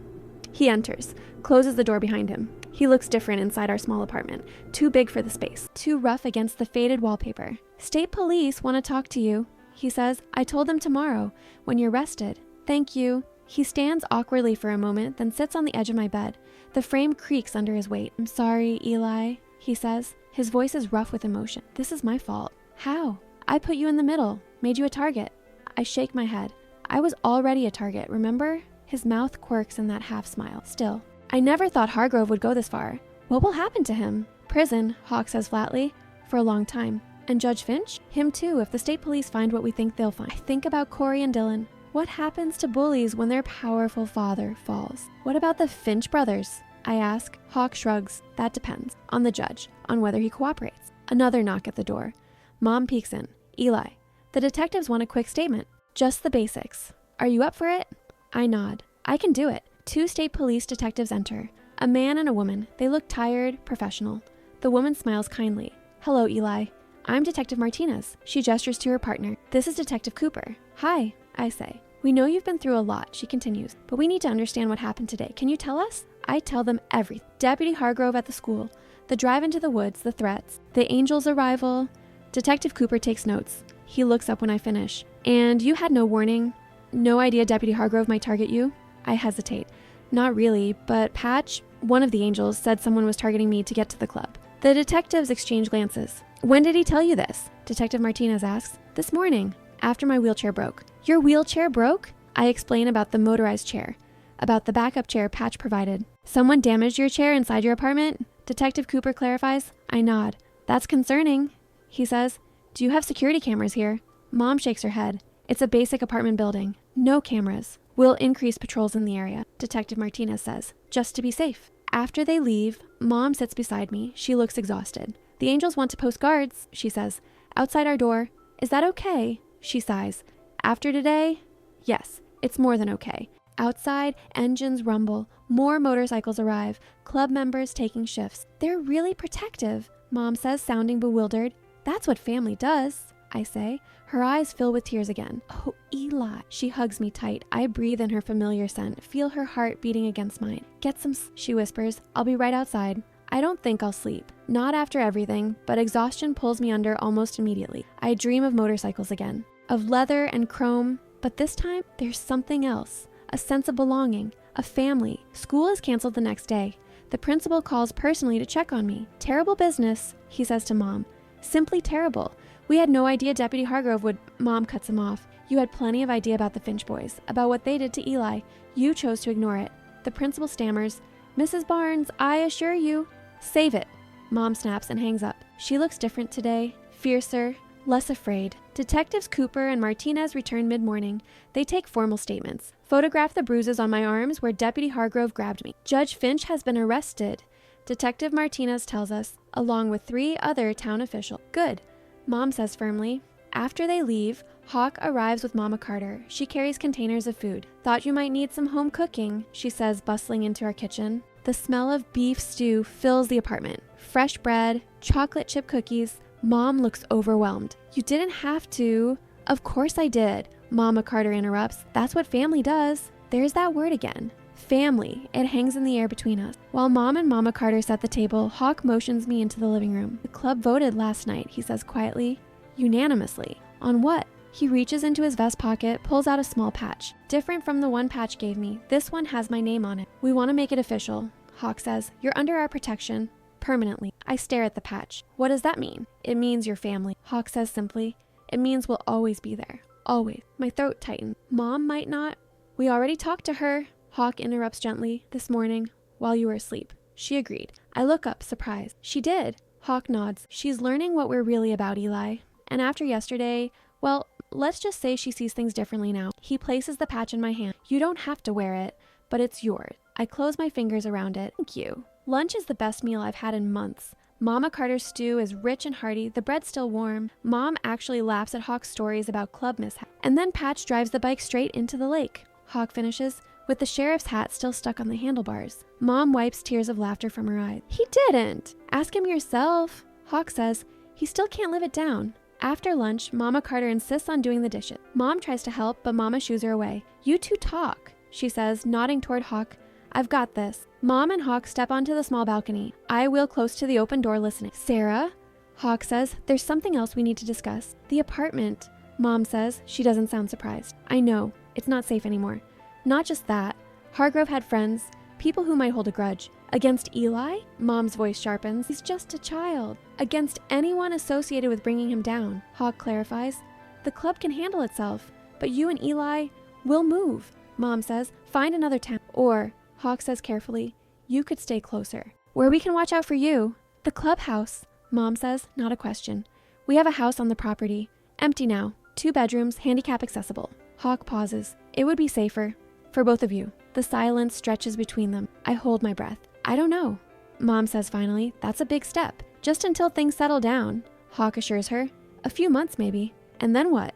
He enters, closes the door behind him. He looks different inside our small apartment. Too big for the space. Too rough against the faded wallpaper. State police want to talk to you, he says. I told them tomorrow, when you're rested. Thank you. He stands awkwardly for a moment, then sits on the edge of my bed. The frame creaks under his weight. I'm sorry, Eli, he says. His voice is rough with emotion. This is my fault. How? I put you in the middle, made you a target. I shake my head. I was already a target, remember? His mouth quirks in that half smile. Still, I never thought Hargrove would go this far. What will happen to him? Prison, Hawk says flatly, for a long time. And Judge Finch? Him too, if the state police find what we think they'll find. I think about Corey and Dylan. What happens to bullies when their powerful father falls? What about the Finch brothers? I ask. Hawk shrugs. That depends. On the judge. On whether he cooperates. Another knock at the door. Mom peeks in. Eli. The detectives want a quick statement. Just the basics. Are you up for it? I nod. I can do it. 2 state police detectives enter. A man and a woman. They look tired, professional. The woman smiles kindly. Hello, Eli. I'm Detective Martinez. She gestures to her partner. This is Detective Cooper. Hi, I say. We know you've been through a lot, she continues, but we need to understand what happened today. Can you tell us? I tell them everything. Deputy Hargrove at the school, the drive into the woods, the threats, the angel's arrival. Detective Cooper takes notes. He looks up when I finish. And you had no warning? No idea Deputy Hargrove might target you? I hesitate. Not really, but Patch, one of the angels, said someone was targeting me to get to the club. The detectives exchange glances. When did he tell you this? Detective Martinez asks. This morning, after my wheelchair broke. Your wheelchair broke? I explain about the motorized chair, about the backup chair Patch provided. Someone damaged your chair inside your apartment? Detective Cooper clarifies. I nod. That's concerning, he says. Do you have security cameras here? Mom shakes her head. It's a basic apartment building. No cameras. We'll increase patrols in the area, Detective Martinez says, just to be safe. After they leave, Mom sits beside me. She looks exhausted. The angels want to post guards, she says, outside our door. Is that okay? She sighs. After today? Yes, it's more than okay. Outside, engines rumble. More motorcycles arrive. Club members taking shifts. They're really protective, Mom says, sounding bewildered. That's what family does, I say. Her eyes fill with tears again. Oh, Eli. She hugs me tight. I breathe in her familiar scent, feel her heart beating against mine. Get some she whispers. I'll be right outside. I don't think I'll sleep. Not after everything, but exhaustion pulls me under almost immediately. I dream of motorcycles again, of leather and chrome, but this time there's something else. A sense of belonging, a family. School is canceled the next day. The principal calls personally to check on me. Terrible business, he says to Mom. Simply terrible. We had no idea Deputy Hargrove would. Mom cuts him off. You had plenty of idea about the Finch boys, about what they did to Eli. You chose to ignore it. The principal stammers. Mrs. Barnes, I assure you. Save it. Mom snaps and hangs up. She looks different today. Fiercer. less afraid. Detectives Cooper and Martinez return mid-morning. They take formal statements. Photograph the bruises on my arms where Deputy Hargrove grabbed me. Judge Finch has been arrested, Detective Martinez tells us, along with 3 other town officials. Good, Mom says firmly. After they leave, Hawk arrives with Mama Carter. She carries containers of food. Thought you might need some home cooking, she says, bustling into our kitchen. The smell of beef stew fills the apartment. Fresh bread, chocolate chip cookies. Mom looks overwhelmed. You didn't have to. Of course I did, Mama Carter interrupts. That's what family does. There's that word again. Family. It hangs in the air between us. While Mom and Mama Carter set the table, Hawk motions me into the living room. The club voted last night, he says quietly. Unanimously. On what? He reaches into his vest pocket, pulls out a small patch. Different from the one Patch gave me. This one has my name on it. We want to make it official, Hawk says. You're under our protection. Permanently. I stare at the patch. What does that mean? It means your family, Hawk says simply. It means we'll always be there. Always. My throat tightens. Mom might not. We already talked to her, Hawk interrupts gently, this morning, while you were asleep. She agreed. I look up, surprised. She did. Hawk nods. She's learning what we're really about, Eli. And after yesterday, well, let's just say she sees things differently now. He places the patch in my hand. You don't have to wear it, but it's yours. I close my fingers around it. Thank you. Lunch is the best meal I've had in months. Mama Carter's stew is rich and hearty, the bread's still warm. Mom actually laughs at Hawk's stories about club mishaps. And then Patch drives the bike straight into the lake. Hawk finishes, with the sheriff's hat still stuck on the handlebars. Mom wipes tears of laughter from her eyes. He didn't. Ask him yourself. Hawk says, he still can't live it down. After lunch, Mama Carter insists on doing the dishes. Mom tries to help, but Mama shoos her away. You two talk, she says, nodding toward Hawk. I've got this. Mom and Hawk step onto the small balcony. I wheel close to the open door listening. Sarah, Hawk says, there's something else we need to discuss. The apartment, Mom says. She doesn't sound surprised. I know. It's not safe anymore. Not just that. Hargrove had friends, people who might hold a grudge. Against Eli? Mom's voice sharpens. He's just a child. Against anyone associated with bringing him down, Hawk clarifies. The club can handle itself, but you and Eli will move, Mom says. Find another town. Or, Hawk says carefully, you could stay closer. Where we can watch out for you. The clubhouse, Mom says, not a question. We have a house on the property. Empty now. 2 bedrooms, handicap accessible. Hawk pauses. It would be safer. For both of you. The silence stretches between them. I hold my breath. I don't know. Mom says finally, that's a big step. Just until things settle down, Hawk assures her. A few months maybe. And then what?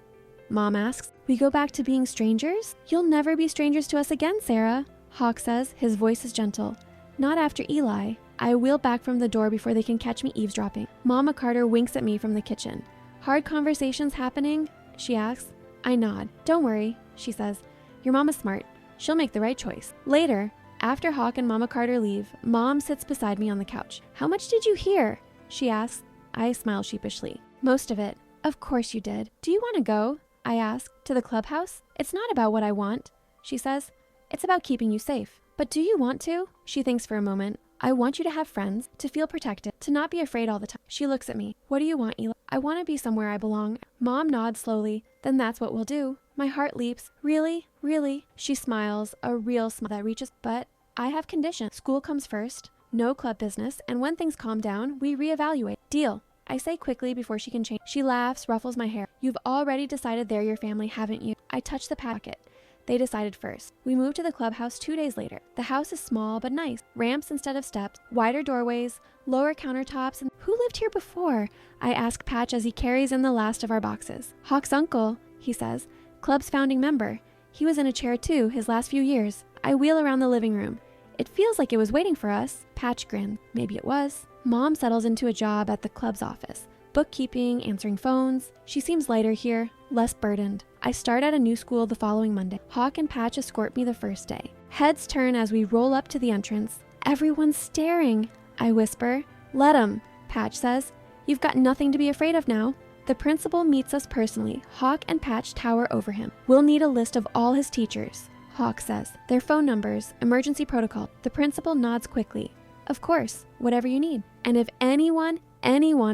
Mom asks. We go back to being strangers? You'll never be strangers to us again, Sarah. Hawk says, his voice is gentle. Not after Eli. I wheel back from the door before they can catch me eavesdropping. Mama Carter winks at me from the kitchen. Hard conversations happening? She asks. I nod. Don't worry, she says. Your mom is smart. She'll make the right choice. Later, after Hawk and Mama Carter leave, Mom sits beside me on the couch. How much did you hear? She asks. I smile sheepishly. Most of it. Of course you did. Do you want to go? I ask. To the clubhouse? It's not about what I want, she says. It's about keeping you safe. But do you want to? She thinks for a moment. I want you to have friends, to feel protected, to not be afraid all the time. She looks at me. What do you want, Eli? I want to be somewhere I belong. Mom nods slowly. Then that's what we'll do. My heart leaps. Really? Really? She smiles, a real smile that reaches. But I have conditions. School comes first, no club business, and when things calm down, we reevaluate. Deal. I say quickly before she can change. She laughs, ruffles my hair. You've already decided they're your family, haven't you? I touch the packet. They decided first. We moved to the clubhouse 2 days later. The house is small but nice. Ramps instead of steps, wider doorways, lower countertops, and who lived here before? I ask Patch as he carries in the last of our boxes. Hawk's uncle, he says. Club's founding member. He was in a chair too, his last few years. I wheel around the living room. It feels like it was waiting for us. Patch grins. Maybe it was. Mom settles into a job at the club's office. Bookkeeping, answering phones. She seems lighter here, less burdened. I start at a new school the following Monday. Hawk and Patch escort me the first day. Heads turn as we roll up to the entrance. Everyone's staring, I whisper. Let 'em, Patch says. You've got nothing to be afraid of now. The principal meets us personally. Hawk and Patch tower over him. We'll need a list of all his teachers, Hawk says. Their phone numbers, emergency protocol. The principal nods quickly. Of course, whatever you need. And if anyone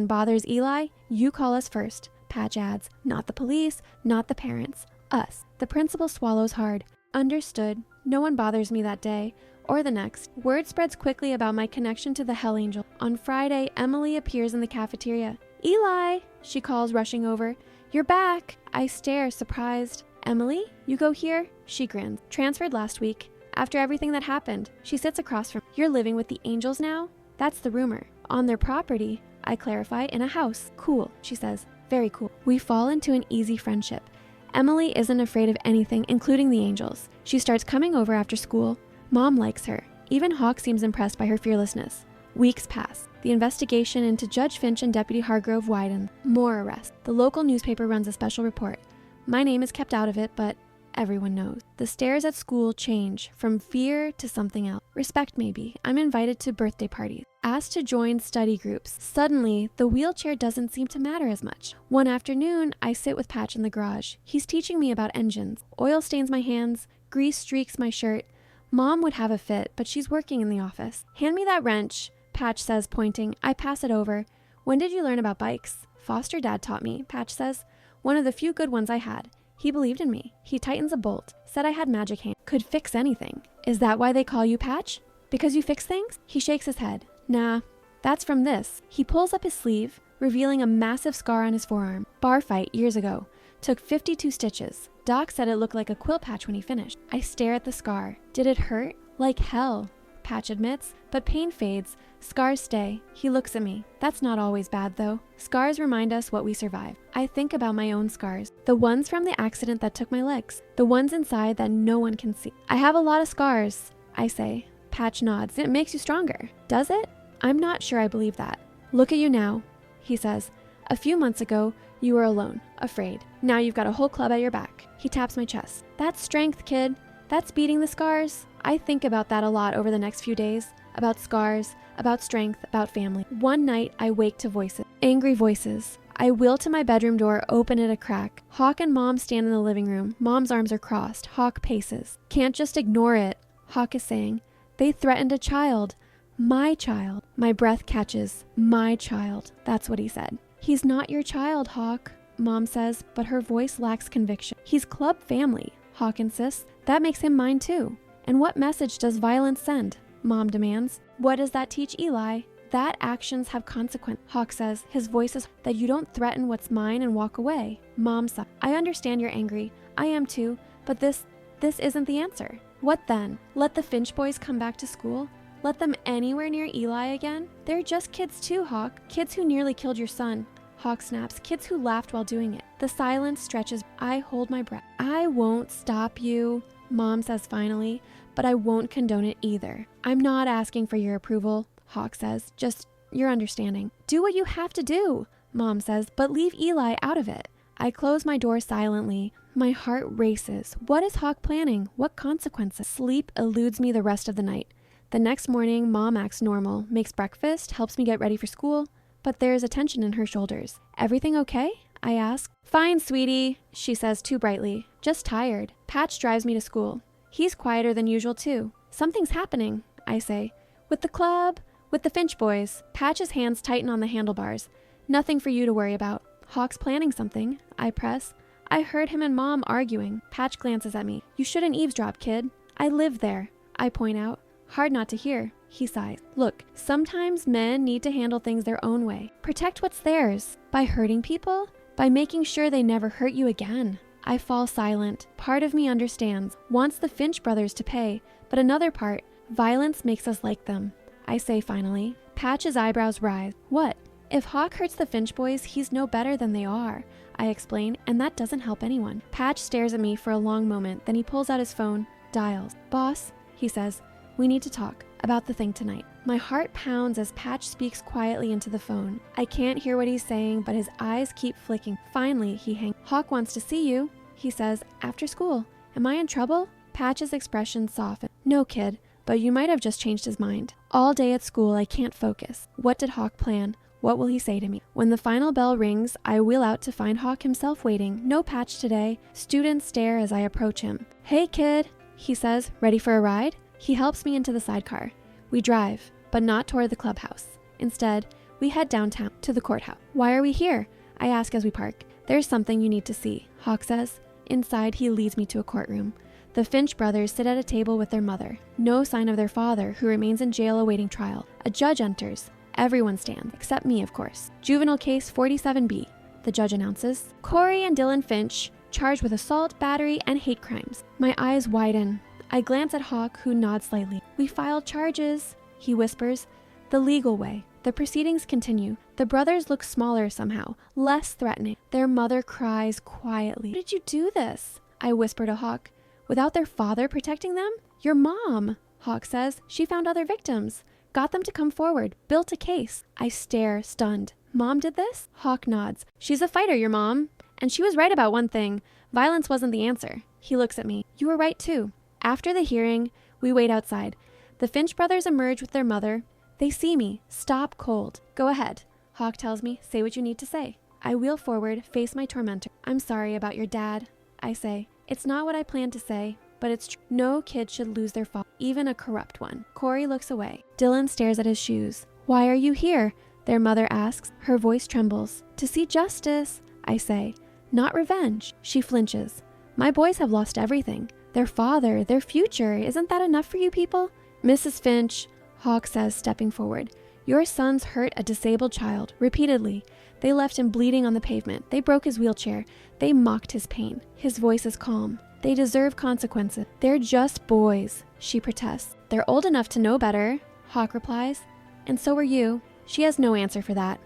bothers Eli, you call us first, Patch adds. Not the police, not the parents. Us. The principal swallows hard. Understood. No one bothers me that day. Or the next. Word spreads quickly about my connection to the Hell Angel. On Friday, Emily appears in the cafeteria. Eli, she calls, rushing over. You're back! I stare, surprised. Emily, you go here? She grins. Transferred last week. After everything that happened. She sits across from. You're living with the Angels now? That's the rumor. On their property, I clarify, in a house. Cool, she says. Very cool. We fall into an easy friendship. Emily isn't afraid of anything, including the Angels. She starts coming over after school. Mom likes her. Even Hawk seems impressed by her fearlessness. Weeks pass. The investigation into Judge Finch and Deputy Hargrove widens. More arrests. The local newspaper runs a special report. My name is kept out of it, but everyone knows. The stares at school change from fear to something else. Respect, maybe. I'm invited to birthday parties. Asked to join study groups. Suddenly, the wheelchair doesn't seem to matter as much. One afternoon, I sit with Patch in the garage. He's teaching me about engines. Oil stains my hands. Grease streaks my shirt. Mom would have a fit, but she's working in the office. Hand me that wrench, Patch says, pointing. I pass it over. When did you learn about bikes? Foster dad taught me, Patch says. One of the few good ones I had. He believed in me. He tightens a bolt. Said I had magic hands. Could fix anything. Is that why they call you Patch? Because you fix things? He shakes his head. Nah, that's from this. He pulls up his sleeve, revealing a massive scar on his forearm. Bar fight years ago. Took 52 stitches. Doc said it looked like a quill patch when he finished. I stare at the scar. Did it hurt? Like hell, Patch admits, but pain fades. Scars stay. He looks at me. That's not always bad, though. Scars remind us what we survived. I think about my own scars. The ones from the accident that took my legs. The ones inside that no one can see. I have a lot of scars, I say. Patch nods. It makes you stronger. Does it? I'm not sure I believe that. Look at you now, he says. A few months ago, you were alone, afraid. Now you've got a whole club at your back. He taps my chest. That's strength, kid. That's beating the scars. I think about that a lot over the next few days. About scars, about strength, about family. One night, I wake to voices. Angry voices. I wheel to my bedroom door, open it a crack. Hawk and Mom stand in the living room. Mom's arms are crossed. Hawk paces. Can't just ignore it, Hawk is saying. They threatened a child. My child. My breath catches. My child. That's what he said. He's not your child, Hawk, Mom says, but her voice lacks conviction. He's club family, Hawk insists. That makes him mine too. And what message does violence send? Mom demands. What does that teach Eli? That actions have consequence, Hawk says. His voice is that you don't threaten what's mine and walk away. Mom sighs. I understand you're angry. I am too, but this isn't the answer. What then? Let the Finch boys come back to school? Let them anywhere near Eli again? They're just kids too, Hawk. Kids who nearly killed your son. Hawk snaps. Kids who laughed while doing it. The silence stretches. I hold my breath. I won't stop you, Mom says finally, but I won't condone it either. I'm not asking for your approval, Hawk says, just your understanding. Do what you have to do, Mom says, but leave Eli out of it. I close my door silently. My heart races. What is Hawk planning? What consequences? Sleep eludes me the rest of the night. The next morning, Mom acts normal, makes breakfast, helps me get ready for school, but there's a tension in her shoulders. Everything okay? I ask. Fine, sweetie, she says too brightly. Just tired. Patch drives me to school. He's quieter than usual too. Something's happening, I say. With the club? With the Finch boys. Patch's hands tighten on the handlebars. Nothing for you to worry about. Hawk's planning something, I press. I heard him and Mom arguing. Patch glances at me. You shouldn't eavesdrop, kid. I live there, I point out. Hard not to hear, he sighs. Look, sometimes men need to handle things their own way. Protect what's theirs. By hurting people? By making sure they never hurt you again. I fall silent. Part of me understands, wants the Finch brothers to pay, but another part, violence makes us like them. I say finally. Patch's eyebrows rise. What? If Hawk hurts the Finch boys, he's no better than they are, I explain, and that doesn't help anyone. Patch stares at me for a long moment, then he pulls out his phone, dials. Boss, he says. We need to talk about the thing tonight. My heart pounds as Patch speaks quietly into the phone. I can't hear what he's saying, but his eyes keep flicking. Finally, he hangs. Hawk wants to see you, he says, after school. Am I in trouble? Patch's expression softens. No, kid, but you might have just changed his mind. All day at school, I can't focus. What did Hawk plan? What will he say to me? When the final bell rings, I wheel out to find Hawk himself waiting. No Patch today. Students stare as I approach him. Hey, kid, he says, ready for a ride? He helps me into the sidecar. We drive, but not toward the clubhouse. Instead, we head downtown to the courthouse. Why are we here? I ask as we park. There's something you need to see, Hawk says. Inside, he leads me to a courtroom. The Finch brothers sit at a table with their mother. No sign of their father, who remains in jail awaiting trial. A judge enters. Everyone stands, except me, of course. Juvenile case 47B. the judge announces. Corey and Dylan Finch, charged with assault, battery, and hate crimes. My eyes widen. I glance at Hawk, who nods slightly. We filed charges, he whispers, the legal way. The proceedings continue. The brothers look smaller somehow, less threatening. Their mother cries quietly. How did you do this? I whisper to Hawk. Without their father protecting them? Your mom, Hawk says. She found other victims. Got them to come forward. Built a case. I stare, stunned. Mom did this? Hawk nods. She's a fighter, your mom. And she was right about one thing. Violence wasn't the answer. He looks at me. You were right too. After the hearing, we wait outside. The Finch brothers emerge with their mother. They see me. Stop cold. Go ahead. Hawk tells me, say what you need to say. I wheel forward, face my tormentor. I'm sorry about your dad, I say. It's not what I planned to say, but it's true. No kid should lose their father, even a corrupt one. Corey looks away. Dylan stares at his shoes. Why are you here? Their mother asks. Her voice trembles. To see justice, I say. Not revenge. She flinches. My boys have lost everything. Their father, their future. Isn't that enough for you people? Mrs. Finch, Hawk says, stepping forward. Your sons hurt a disabled child, repeatedly. They left him bleeding on the pavement. They broke his wheelchair. They mocked his pain. His voice is calm. They deserve consequences. They're just boys, she protests. They're old enough to know better, Hawk replies. And so are you. She has no answer for that.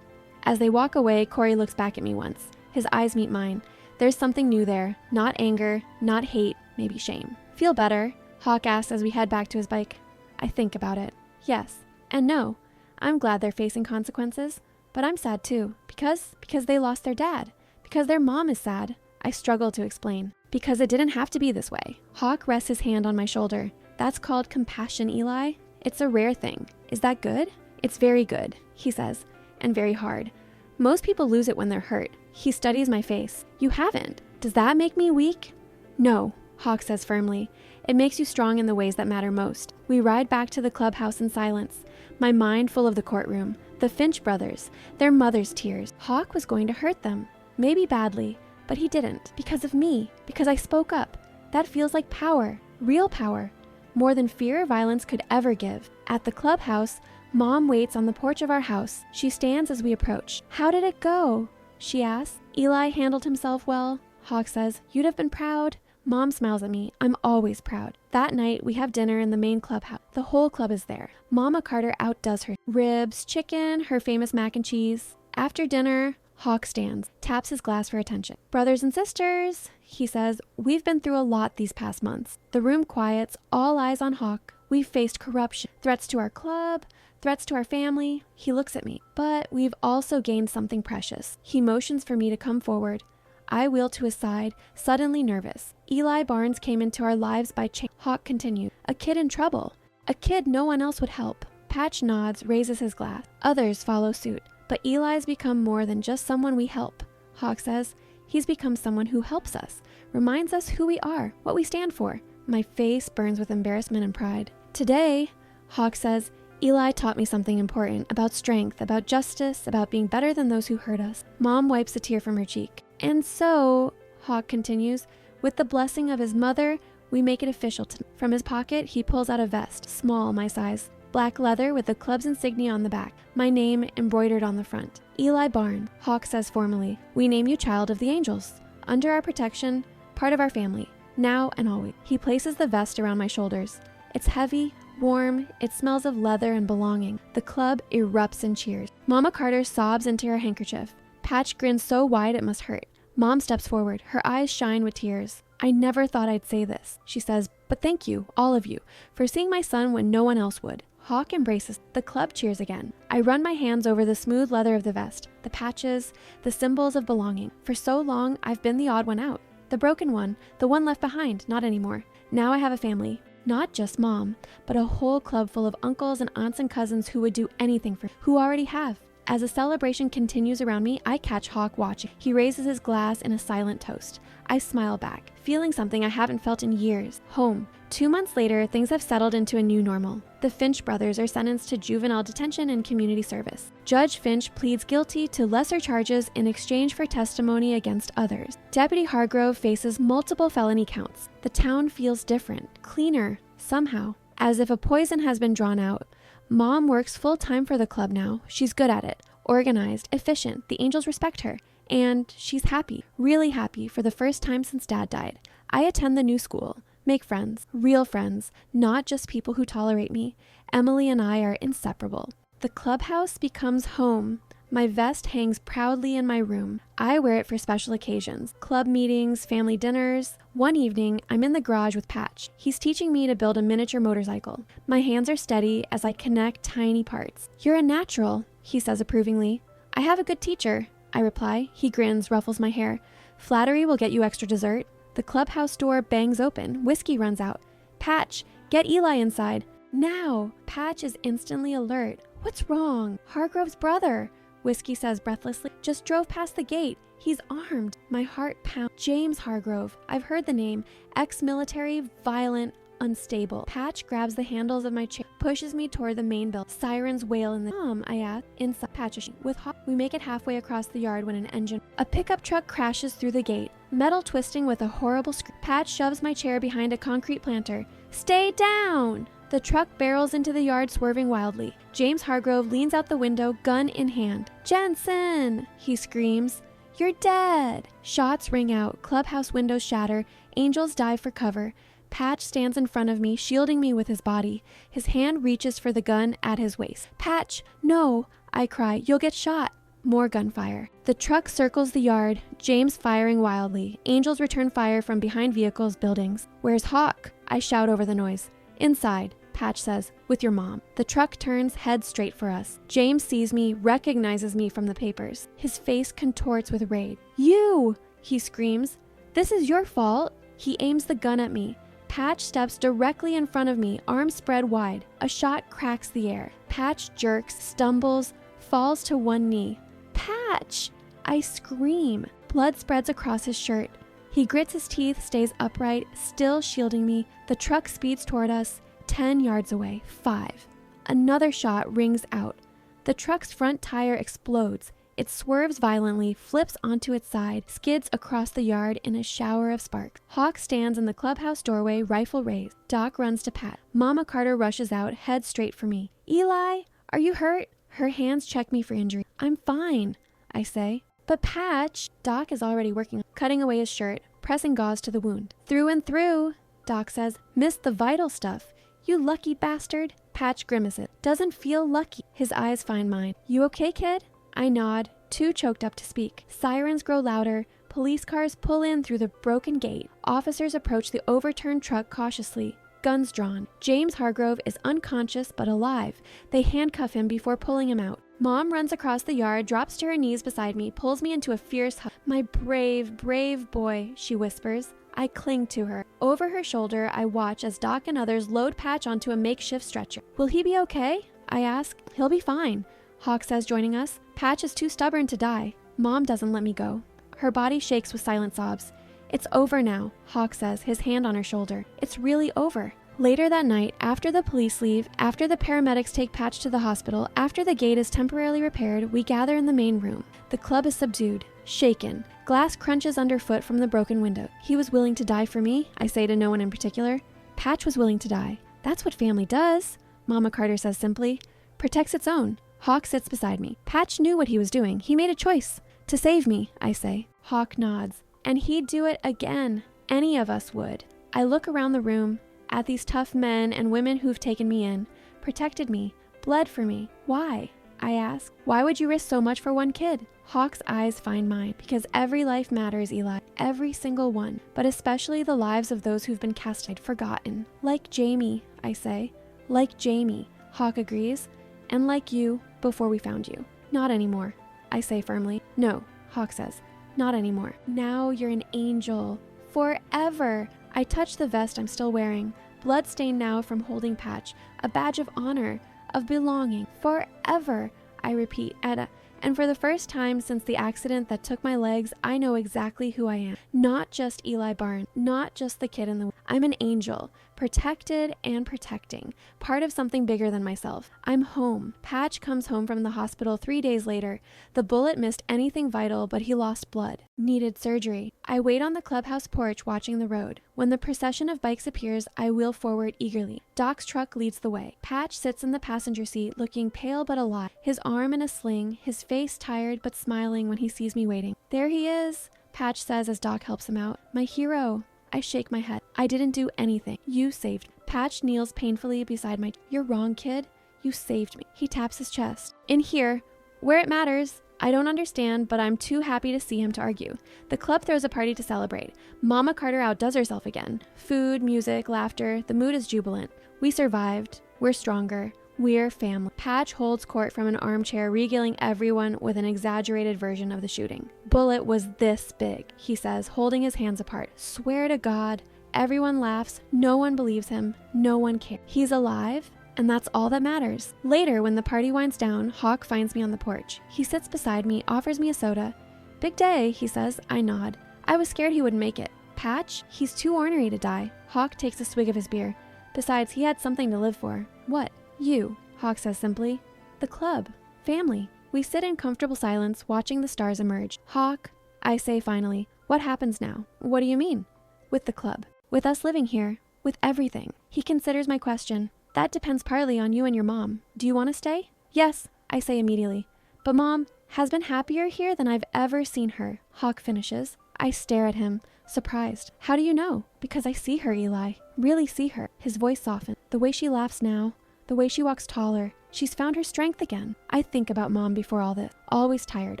As they walk away, Corey looks back at me once. His eyes meet mine. There's something new there. Not anger, not hate, maybe shame. Feel better? Hawk asks as we head back to his bike. I think about it. Yes and no. I'm glad they're facing consequences, but I'm sad too. Because they lost their dad. Because their mom is sad. I struggle to explain. Because it didn't have to be this way. Hawk rests his hand on my shoulder. That's called compassion, Eli. It's a rare thing. Is that good? It's very good, he says, and very hard. Most people lose it when they're hurt. He studies my face. You haven't. Does that make me weak? No, Hawk says firmly. It makes you strong in the ways that matter most. We ride back to the clubhouse in silence, my mind full of the courtroom, the Finch brothers, their mother's tears. Hawk was going to hurt them, maybe badly, but he didn't, because of me, because I spoke up. That feels like power, real power, more than fear or violence could ever give. At the clubhouse, Mom waits on the porch of our house. She stands as we approach. How did it go? She asks. Eli handled himself well, Hawk says. You'd have been proud. Mom smiles at me. I'm always proud. That night, we have dinner in the main clubhouse. The whole club is there. Mama Carter outdoes her. Ribs, chicken, her famous mac and cheese. After dinner, Hawk stands, taps his glass for attention. Brothers and sisters, he says, we've been through a lot these past months. The room quiets, all eyes on Hawk. We've faced corruption, threats to our club, threats to our family. He looks at me. But we've also gained something precious. He motions for me to come forward. I wheel to his side, suddenly nervous. Eli Barnes came into our lives by chance. Hawk continued. A kid in trouble. A kid no one else would help. Patch nods, raises his glass. Others follow suit. But Eli's become more than just someone we help. Hawk says, he's become someone who helps us, reminds us who we are, what we stand for. My face burns with embarrassment and pride. Today, Hawk says, Eli taught me something important about strength, about justice, about being better than those who hurt us. Mom wipes a tear from her cheek. And so, Hawk continues, with the blessing of his mother, we make it official. From his pocket, he pulls out a vest, small, my size. Black leather with the club's insignia on the back. My name embroidered on the front. Eli Barnes, Hawk says formally. We name you Child of the Angels. Under our protection, part of our family, now and always. He places the vest around my shoulders. It's heavy, warm, it smells of leather and belonging. The club erupts in cheers. Mama Carter sobs into her handkerchief. Patch grins so wide it must hurt. Mom steps forward. Her eyes shine with tears. I never thought I'd say this, she says, but thank you, all of you, for seeing my son when no one else would. Hawk embraces. The club cheers again. I run my hands over the smooth leather of the vest, the patches, the symbols of belonging. For so long, I've been the odd one out. The broken one, the one left behind, not anymore. Now I have a family. Not just Mom, but a whole club full of uncles and aunts and cousins who would do anything for me, who already have. As the celebration continues around me, I catch Hawk watching. He raises his glass in a silent toast. I smile back, feeling something I haven't felt in years. Home. 2 months later, things have settled into a new normal. The Finch brothers are sentenced to juvenile detention and community service. Judge Finch pleads guilty to lesser charges in exchange for testimony against others. Deputy Hargrove faces multiple felony counts. The town feels different, cleaner, somehow, as if a poison has been drawn out. Mom works full-time for the club now. She's good at it. Organized, efficient. The Angels respect her. And she's happy, really happy, for the first time since Dad died. I attend the new school, make friends, real friends, not just people who tolerate me. Emily and I are inseparable. The clubhouse becomes home. My vest hangs proudly in my room. I wear it for special occasions, club meetings, family dinners. One evening, I'm in the garage with Patch. He's teaching me to build a miniature motorcycle. My hands are steady as I connect tiny parts. "You're a natural," he says approvingly. "I have a good teacher," I reply. He grins, ruffles my hair. "Flattery will get you extra dessert." The clubhouse door bangs open. Whiskey runs out. "Patch, get Eli inside." "Now!" Patch is instantly alert. "What's wrong?" "Hargrove's brother," Whiskey says breathlessly, "just drove past the gate. He's armed." My heart pounds. James Hargrove. I've heard the name. Ex-military, violent, unstable. Patch grabs the handles of my chair, pushes me toward the main building. Sirens wail in the... I ask. Inside. Patch with Hawk. We make it halfway across the yard when an engine... A pickup truck crashes through the gate, metal twisting with a horrible scream. Patch shoves my chair behind a concrete planter. "Stay down!" The truck barrels into the yard, swerving wildly. James Hargrove leans out the window, gun in hand. "Jensen!" he screams. "You're dead!" Shots ring out. Clubhouse windows shatter. Angels dive for cover. Patch stands in front of me, shielding me with his body. His hand reaches for the gun at his waist. "Patch, no!" I cry. "You'll get shot." More gunfire. The truck circles the yard, James firing wildly. Angels return fire from behind vehicles, buildings. "Where's Hawk?" I shout over the noise. "Inside," Patch says, "with your mom." The truck turns, head straight for us. James sees me, recognizes me from the papers. His face contorts with rage. "You!" he screams. "This is your fault." He aims the gun at me. Patch steps directly in front of me, arms spread wide. A shot cracks the air. Patch jerks, stumbles, falls to one knee. "Patch!" I scream. Blood spreads across his shirt. He grits his teeth, stays upright, still shielding me. The truck speeds toward us. 10 yards away. 5. Another shot rings out. The truck's front tire explodes. It swerves violently, flips onto its side, skids across the yard in a shower of sparks. Hawk stands in the clubhouse doorway, rifle raised. Doc runs to Pat. Mama Carter rushes out, head straight for me. "Eli, are you hurt?" Her hands check me for injury. "I'm fine," I say. "But Patch..." Doc is already working, cutting away his shirt, pressing gauze to the wound. "Through and through," Doc says. "Missed the vital stuff. You lucky bastard." Patch grimaces. "Doesn't feel lucky." His eyes find mine. "You okay, kid?" I nod, too choked up to speak. Sirens grow louder. Police cars pull in through the broken gate. Officers approach the overturned truck cautiously, guns drawn. James Hargrove is unconscious but alive. They handcuff him before pulling him out. Mom runs across the yard, drops to her knees beside me, pulls me into a fierce hug. "My brave, brave boy," she whispers. I cling to her. Over her shoulder, I watch as Doc and others load Patch onto a makeshift stretcher. "Will he be okay?" I ask. "He'll be fine," Hawk says, joining us. "Patch is too stubborn to die." Mom doesn't let me go. Her body shakes with silent sobs. "It's over now," Hawk says, his hand on her shoulder. "It's really over." Later that night, after the police leave, after the paramedics take Patch to the hospital, after the gate is temporarily repaired, we gather in the main room. The club is subdued, shaken. Glass crunches underfoot from the broken window. "He was willing to die for me," I say to no one in particular. "Patch was willing to die. That's what family does," Mama Carter says simply. "Protects its own." Hawk sits beside me. "Patch knew what he was doing. He made a choice. To save me," I say. Hawk nods. "And he'd do it again. Any of us would." I look around the room, at these tough men and women who've taken me in, protected me, bled for me. Why? I ask. Why would you risk so much for one kid? Hawk's eyes find mine. Because every life matters, Eli. Every single one. But especially the lives of those who've been cast, forgotten. Like Jamie, I say. Like Jamie, Hawk agrees. And like you, before we found you. Not anymore, I say firmly. No, Hawk says. Not anymore. Now you're an angel. Forever. I touch the vest I'm still wearing. Bloodstained now from holding Patch. A badge of honor. Of belonging. Forever, I repeat, and for the first time since the accident that took my legs, I know exactly who I am. Not just Eli Barnes, not just the kid in the... I'm an angel, Protected and protecting. Part of something bigger than myself. I'm home. Patch comes home from the hospital 3 days later. The bullet missed anything vital, but he lost blood. Needed surgery. I wait on the clubhouse porch watching the road. When the procession of bikes appears, I wheel forward eagerly. Doc's truck leads the way. Patch sits in the passenger seat, looking pale but alive, his arm in a sling, his face tired but smiling when he sees me waiting. There he is, Patch says as Doc helps him out. My hero. I shake my head. I didn't do anything. You saved me. Patch kneels painfully beside my... You're wrong, kid. You saved me. He taps his chest. In here, where it matters. I don't understand, but I'm too happy to see him to argue. The club throws a party to celebrate. Mama Carter outdoes herself again. Food, music, laughter. The mood is jubilant. We survived. We're stronger. We're family. Patch holds court from an armchair, regaling everyone with an exaggerated version of the shooting. Bullet was this big, he says, holding his hands apart. Swear to God. Everyone laughs. No one believes him. No one cares. He's alive, and that's all that matters. Later, when the party winds down, Hawk finds me on the porch. He sits beside me, offers me a soda. Big day, he says. I nod. I was scared he wouldn't make it. Patch? He's too ornery to die. Hawk takes a swig of his beer. Besides, he had something to live for. What? You, Hawk says simply. The club. Family. We sit in comfortable silence, watching the stars emerge. Hawk, I say finally, what happens now? What do you mean? With the club. With us living here. With everything. He considers my question. That depends partly on you and your mom. Do you want to stay? Yes, I say immediately. But Mom has been happier here than I've ever seen her. Hawk finishes. I stare at him, surprised. How do you know? Because I see her, Eli. Really see her. His voice softens. The way she laughs now. The way she walks taller. She's found her strength again. I think about Mom before all this. Always tired,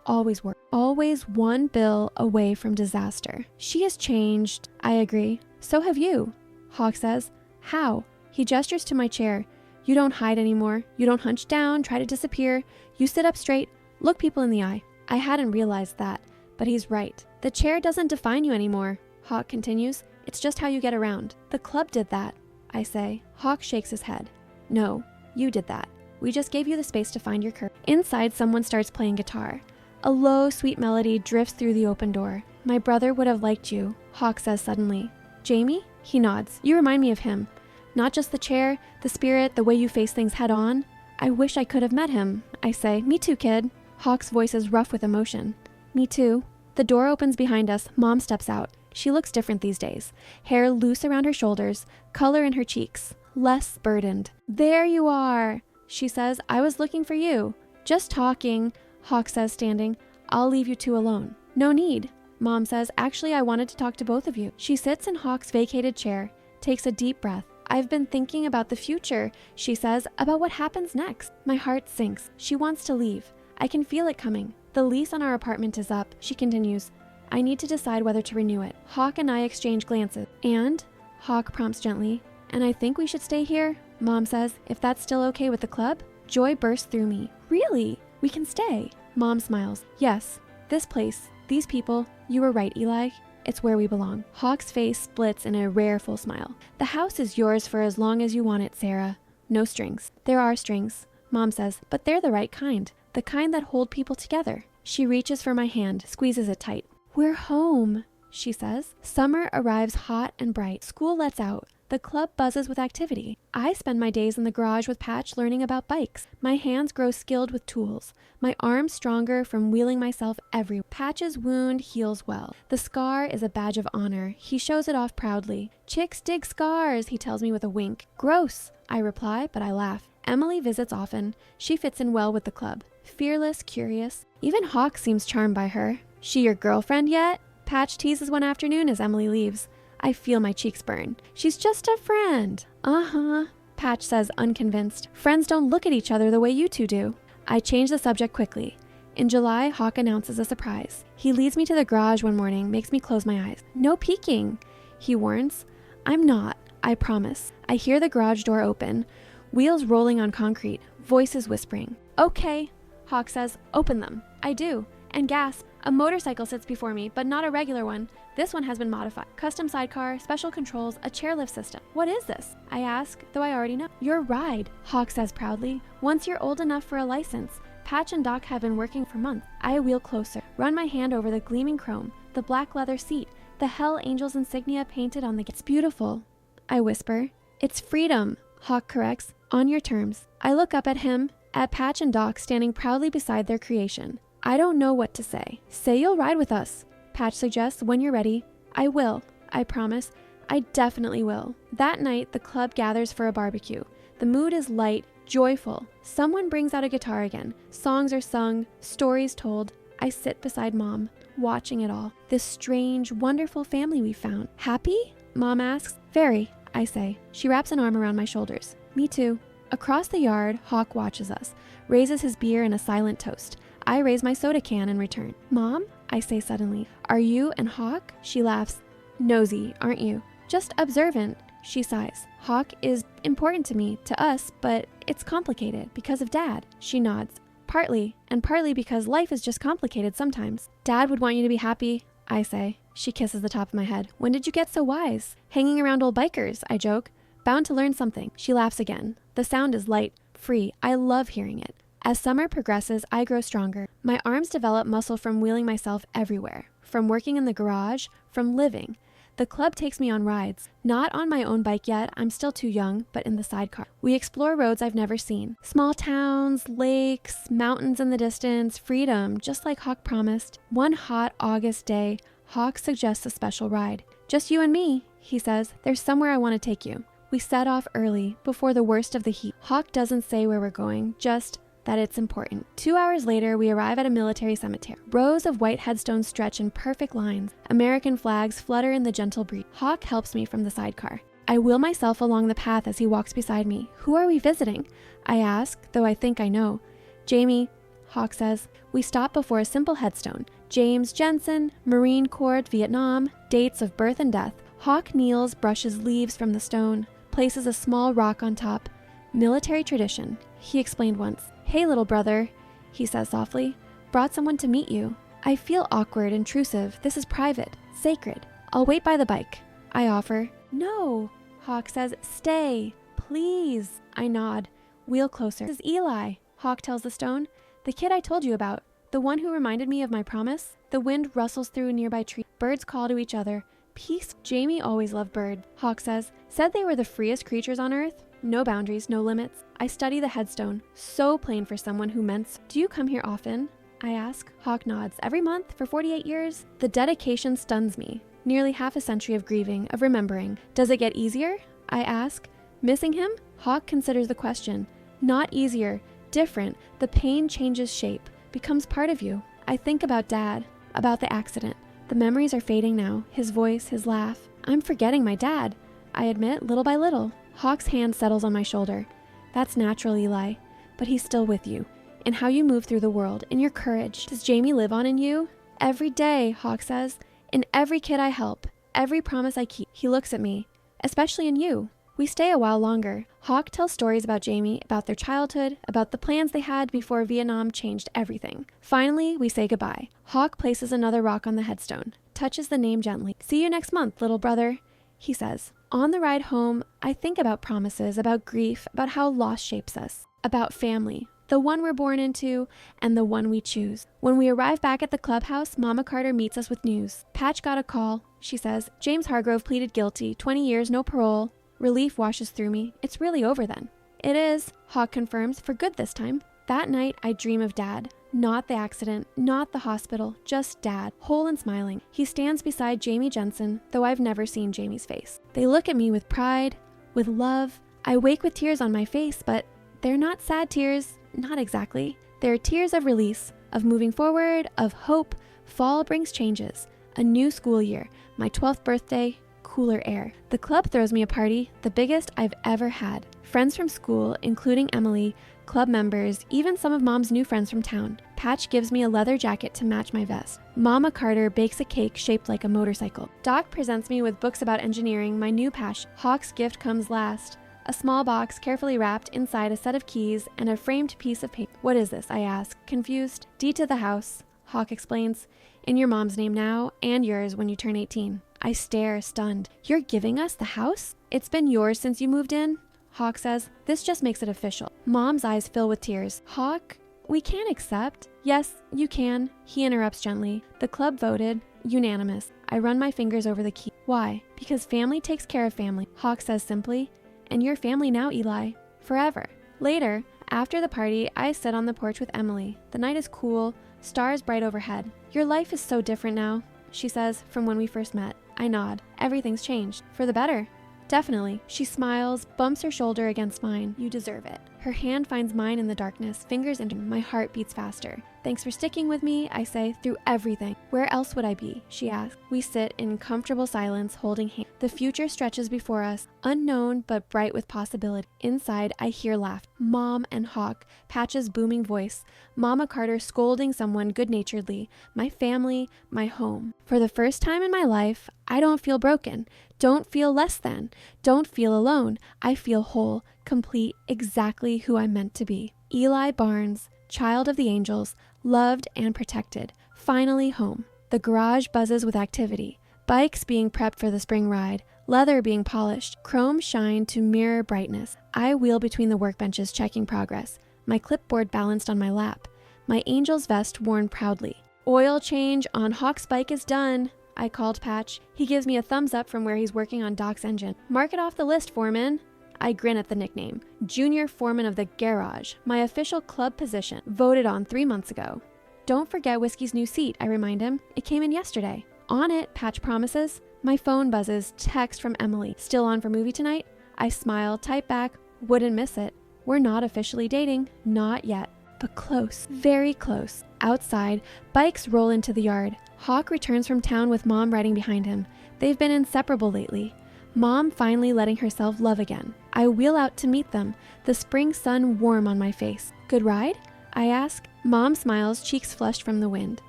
always worried. Always one bill away from disaster. She has changed. I agree. So have you. Hawk says. How? He gestures to my chair. You don't hide anymore. You don't hunch down, try to disappear. You sit up straight. Look people in the eye. I hadn't realized that, but he's right. The chair doesn't define you anymore. Hawk continues. It's just how you get around. The club did that, I say. Hawk shakes his head. No, you did that. We just gave you the space to find your courage. Inside, someone starts playing guitar. A low, sweet melody drifts through the open door. My brother would have liked you, Hawk says suddenly. Jamie? He nods. You remind me of him. Not just the chair, the spirit, the way you face things head on. I wish I could have met him. I say, me too, kid. Hawk's voice is rough with emotion. Me too. The door opens behind us. Mom steps out. She looks different these days. Hair loose around her shoulders, color in her cheeks. Less burdened. There you are, she says. I was looking for you. Just talking, Hawk says, standing. I'll leave you two alone. No need, Mom says. Actually, I wanted to talk to both of you. She sits in Hawk's vacated chair, takes a deep breath. I've been thinking about the future, she says, about what happens next. My heart sinks. She wants to leave. I can feel it coming. The lease on our apartment is up, she continues. I need to decide whether to renew it. Hawk and I exchange glances. And? Hawk prompts gently. And I think we should stay here, Mom says, if that's still okay with the club. Joy bursts through me. Really? We can stay? Mom smiles. Yes. This place, these people, you were right, Eli. It's where we belong. Hawk's face splits in a rare full smile. The house is yours for as long as you want it, Sarah. No strings. There are strings, Mom says, but they're the right kind. The kind that hold people together. She reaches for my hand, squeezes it tight. We're home, she says. Summer arrives hot and bright. School lets out. The club buzzes with activity. I spend my days in the garage with Patch learning about bikes. My hands grow skilled with tools. My arms stronger from wheeling myself everywhere. Patch's wound heals well. The scar is a badge of honor. He shows it off proudly. Chicks dig scars, he tells me with a wink. Gross, I reply, but I laugh. Emily visits often. She fits in well with the club. Fearless, curious. Even Hawk seems charmed by her. She your girlfriend yet? Patch teases one afternoon as Emily leaves. I feel my cheeks burn. She's just a friend. Uh-huh, Patch says, unconvinced. Friends don't look at each other the way you two do. I change the subject quickly. In July, Hawk announces a surprise. He leads me to the garage one morning, makes me close my eyes. No peeking, he warns. I'm not, I promise. I hear the garage door open, wheels rolling on concrete, voices whispering. Okay, Hawk says, open them. I do, and gasp. A motorcycle sits before me, but not a regular one. This one has been modified. Custom sidecar, special controls, a chairlift system. What is this? I ask, though I already know. Your ride, Hawk says proudly. Once you're old enough for a license. Patch and Doc have been working for months. I wheel closer, run my hand over the gleaming chrome, the black leather seat, the Hell Angels insignia painted on the... It's beautiful, I whisper. It's freedom, Hawk corrects, on your terms. I look up at him, at Patch and Doc standing proudly beside their creation. I don't know what to say. Say you'll ride with us, Patch suggests, when you're ready. I will, I promise. I definitely will. That night, the club gathers for a barbecue. The mood is light, joyful. Someone brings out a guitar again. Songs are sung, stories told. I sit beside Mom, watching it all. This strange, wonderful family we found. Happy? Mom asks. Very, I say. She wraps an arm around my shoulders. Me too. Across the yard, Hawk watches us, raises his beer in a silent toast. I raise my soda can in return. Mom? I say suddenly. Are you and Hawk? She laughs. Nosy, aren't you? Just observant. She sighs. Hawk is important to me, to us, but it's complicated because of Dad. She nods. Partly, and partly because life is just complicated sometimes. Dad would want you to be happy, I say. She kisses the top of my head. When did you get so wise? Hanging around old bikers, I joke. Bound to learn something. She laughs again. The sound is light, free. I love hearing it. As summer progresses, I grow stronger. My arms develop muscle from wheeling myself everywhere, from working in the garage, from living. The club takes me on rides. Not on my own bike yet, I'm still too young, but in the sidecar. We explore roads I've never seen. Small towns, lakes, mountains in the distance, freedom, just like Hawk promised. One hot August day, Hawk suggests a special ride. Just you and me, he says. There's somewhere I want to take you. We set off early, before the worst of the heat. Hawk doesn't say where we're going, just that it's important. 2 hours later, we arrive at a military cemetery. Rows of white headstones stretch in perfect lines. American flags flutter in the gentle breeze. Hawk helps me from the sidecar. I wheel myself along the path as he walks beside me. Who are we visiting? I ask, though I think I know. Jamie, Hawk says. We stop before a simple headstone. James Jensen, Marine Corps, Vietnam, dates of birth and death. Hawk kneels, brushes leaves from the stone, places a small rock on top. Military tradition, he explained once. Hey, little brother, he says softly. Brought someone to meet you. I feel awkward, intrusive. This is private, sacred. I'll wait by the bike, I offer. No, Hawk says. Stay, please. I nod. Wheel closer. This is Eli, Hawk tells the stone. The kid I told you about. The one who reminded me of my promise. The wind rustles through a nearby tree. Birds call to each other. Peace. Jamie always loved birds, Hawk says. Said they were the freest creatures on earth. No boundaries, no limits. I study the headstone. So plain for someone who meant. Do you come here often? I ask. Hawk nods. Every month for 48 years? The dedication stuns me. Nearly half a century of grieving, of remembering. Does it get easier? I ask. Missing him? Hawk considers the question. Not easier. Different. The pain changes shape. Becomes part of you. I think about Dad. About the accident. The memories are fading now. His voice, his laugh. I'm forgetting my dad. I admit, little by little. Hawk's hand settles on my shoulder. That's natural, Eli, but he's still with you. In how you move through the world, in your courage. Does Jamie live on in you? Every day, Hawk says. In every kid I help. Every promise I keep. He looks at me. Especially in you. We stay a while longer. Hawk tells stories about Jamie, about their childhood, about the plans they had before Vietnam changed everything. Finally, we say goodbye. Hawk places another rock on the headstone, touches the name gently. See you next month, little brother, he says. On the ride home, I think about promises, about grief, about how loss shapes us, about family, the one we're born into and the one we choose. When we arrive back at the clubhouse, Mama Carter meets us with news. Patch got a call, she says. James Hargrove pleaded guilty, 20 years, no parole. Relief washes through me. It's really over then. It is, Hawk confirms, for good this time. That night, I dream of Dad. Not the accident, not the hospital, just Dad, whole and smiling. He stands beside Jamie Jensen, though I've never seen Jamie's face. They look at me with pride, with love. I wake with tears on my face, but they're not sad tears, not exactly. They're tears of release, of moving forward, of hope. Fall brings changes. A new school year, my 12th birthday, cooler air. The club throws me a party, the biggest I've ever had. Friends from school, including Emily, club members, even some of Mom's new friends from town. Patch gives me a leather jacket to match my vest. Mama Carter bakes a cake shaped like a motorcycle. Doc presents me with books about engineering, my new passion. Hawk's gift comes last. A small box carefully wrapped inside a set of keys and a framed piece of paper. What is this? I ask, confused. Deed to the house, Hawk explains. In your mom's name now, and yours when you turn 18. I stare, stunned. You're giving us the house? It's been yours since you moved in? Hawk says, this just makes it official. Mom's eyes fill with tears. Hawk, we can't accept. Yes, you can, he interrupts gently. The club voted, unanimous. I run my fingers over the key. Why? Because family takes care of family, Hawk says simply. And your family now, Eli. Forever. Later, after the party, I sit on the porch with Emily. The night is cool, stars bright overhead. Your life is so different now, she says, from when we first met. I nod. Everything's changed. For the better. Definitely. She smiles, bumps her shoulder against mine. You deserve it. Her hand finds mine in the darkness, fingers into my heart beats faster. Thanks for sticking with me, I say, through everything. Where else would I be? She asks. We sit in comfortable silence, holding hands. The future stretches before us, unknown but bright with possibility. Inside, I hear laughter. Mom and Hawk, Patch's booming voice, Mama Carter scolding someone good-naturedly, my family, my home. For the first time in my life, I don't feel broken, don't feel less than, don't feel alone. I feel whole, complete, exactly who I'm meant to be. Eli Barnes, child of the angels, loved and protected, finally home. The garage buzzes with activity, bikes being prepped for the spring ride, leather being polished, chrome shine to mirror brightness. I wheel between the workbenches checking progress, my clipboard balanced on my lap, my angel's vest worn proudly. Oil change on Hawk's bike is done, I called Patch. He gives me a thumbs up from where he's working on Doc's engine. Mark it off the list, foreman. I grin at the nickname. Junior foreman of the garage, my official club position, voted on 3 months ago. Don't forget Whiskey's new seat, I remind him. It came in yesterday. On it, Patch promises. My phone buzzes, text from Emily. Still on for movie tonight? I smile, type back, wouldn't miss it. We're not officially dating, not yet, but close, very close. Outside, bikes roll into the yard. Hawk returns from town with Mom riding behind him. They've been inseparable lately. Mom finally letting herself love again. I wheel out to meet them, the spring sun warm on my face. Good ride? I ask. Mom smiles, cheeks flushed from the wind.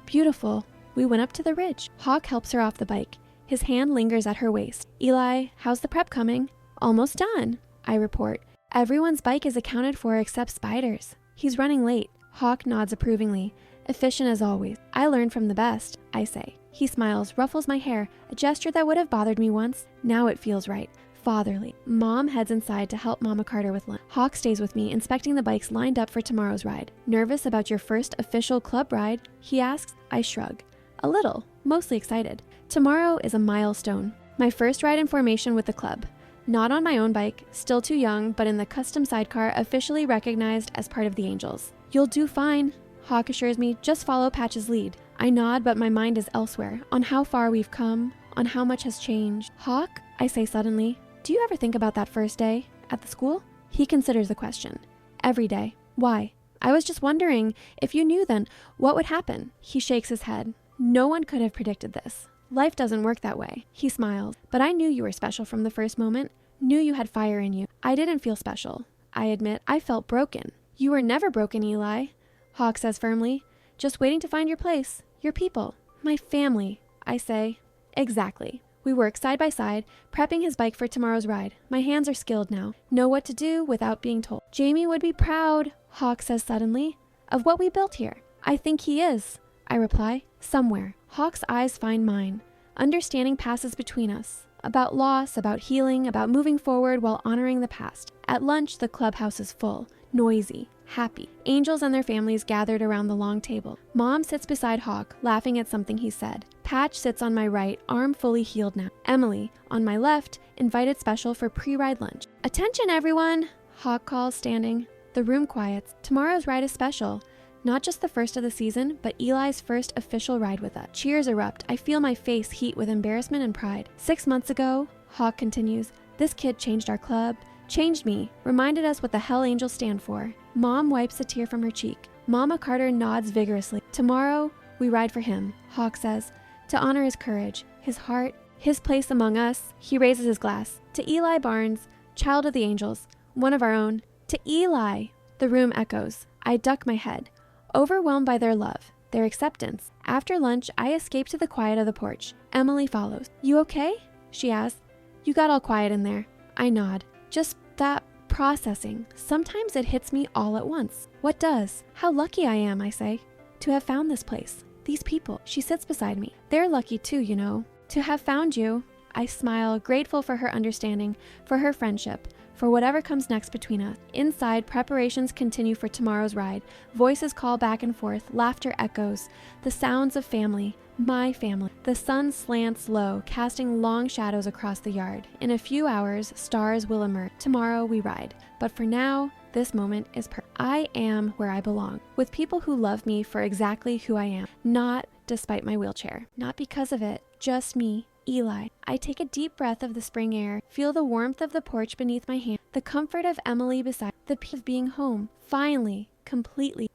Beautiful. We went up to the ridge. Hawk helps her off the bike. His hand lingers at her waist. Eli, how's the prep coming? Almost done, I report. Everyone's bike is accounted for except Spider's. He's running late. Hawk nods approvingly. Efficient as always. I learned from the best, I say. He smiles, ruffles my hair, a gesture that would have bothered me once. Now it feels right. Fatherly. Mom heads inside to help Mama Carter with lunch. Hawk stays with me, inspecting the bikes lined up for tomorrow's ride. Nervous about your first official club ride? He asks. I shrug. A little, mostly excited. Tomorrow is a milestone. My first ride in formation with the club. Not on my own bike, still too young, but in the custom sidecar officially recognized as part of the Angels. You'll do fine, Hawk assures me. Just follow Patch's lead. I nod, but my mind is elsewhere, on how far we've come, on how much has changed. Hawk, I say suddenly, do you ever think about that first day at the school? He considers the question. Every day. Why? I was just wondering, if you knew then, what would happen? He shakes his head. No one could have predicted this. Life doesn't work that way. He smiles. But I knew you were special from the first moment. Knew you had fire in you. I didn't feel special. I admit, I felt broken. You were never broken, Eli, Hawk says firmly. Just waiting to find your place. Your people. My family, I say. Exactly. We work side by side, prepping his bike for tomorrow's ride. My hands are skilled now. Know what to do without being told. Jamie would be proud, Hawk says suddenly, of what we built here. I think he is, I reply. Somewhere. Hawk's eyes find mine. Understanding passes between us. About loss, about healing, about moving forward while honoring the past. At lunch, the clubhouse is full, noisy, happy. Angels and their families gathered around the long table. Mom sits beside Hawk, laughing at something he said. Patch sits on my right, arm fully healed now. Emily, on my left, invited special for pre-ride lunch. Attention, everyone, Hawk calls, standing. The room quiets. Tomorrow's ride is special. Not just the first of the season, but Eli's first official ride with us. Cheers erupt. I feel my face heat with embarrassment and pride. 6 months ago, Hawk continues, this kid changed our club, changed me, reminded us what the Hell Angels stand for. Mom wipes a tear from her cheek. Mama Carter nods vigorously. Tomorrow, we ride for him, Hawk says, to honor his courage, his heart, his place among us. He raises his glass. To Eli Barnes, child of the Angels, one of our own. To Eli! The room echoes. I duck my head. Overwhelmed by their love, their acceptance. After lunch, I escape to the quiet of the porch. Emily follows. You okay? She asks. You got all quiet in there. I nod. Just that processing. Sometimes it hits me all at once. What does? How lucky I am, I say, to have found this place. These people. She sits beside me. They're lucky too, you know. To have found you. I smile, grateful for her understanding, for her friendship, for whatever comes next between us. Inside, preparations continue for tomorrow's ride. Voices call back and forth, laughter echoes, the sounds of family. My family. The sun slants low, casting long shadows across the yard. In a few hours, stars will emerge. Tomorrow we ride. But for now, this moment is perfect. I am where I belong, with people who love me for exactly who I am, not despite my wheelchair. Not because of it, just me, Eli. I take a deep breath of the spring air, feel the warmth of the porch beneath my hand, the comfort of Emily beside, the peace of being home, finally, completely.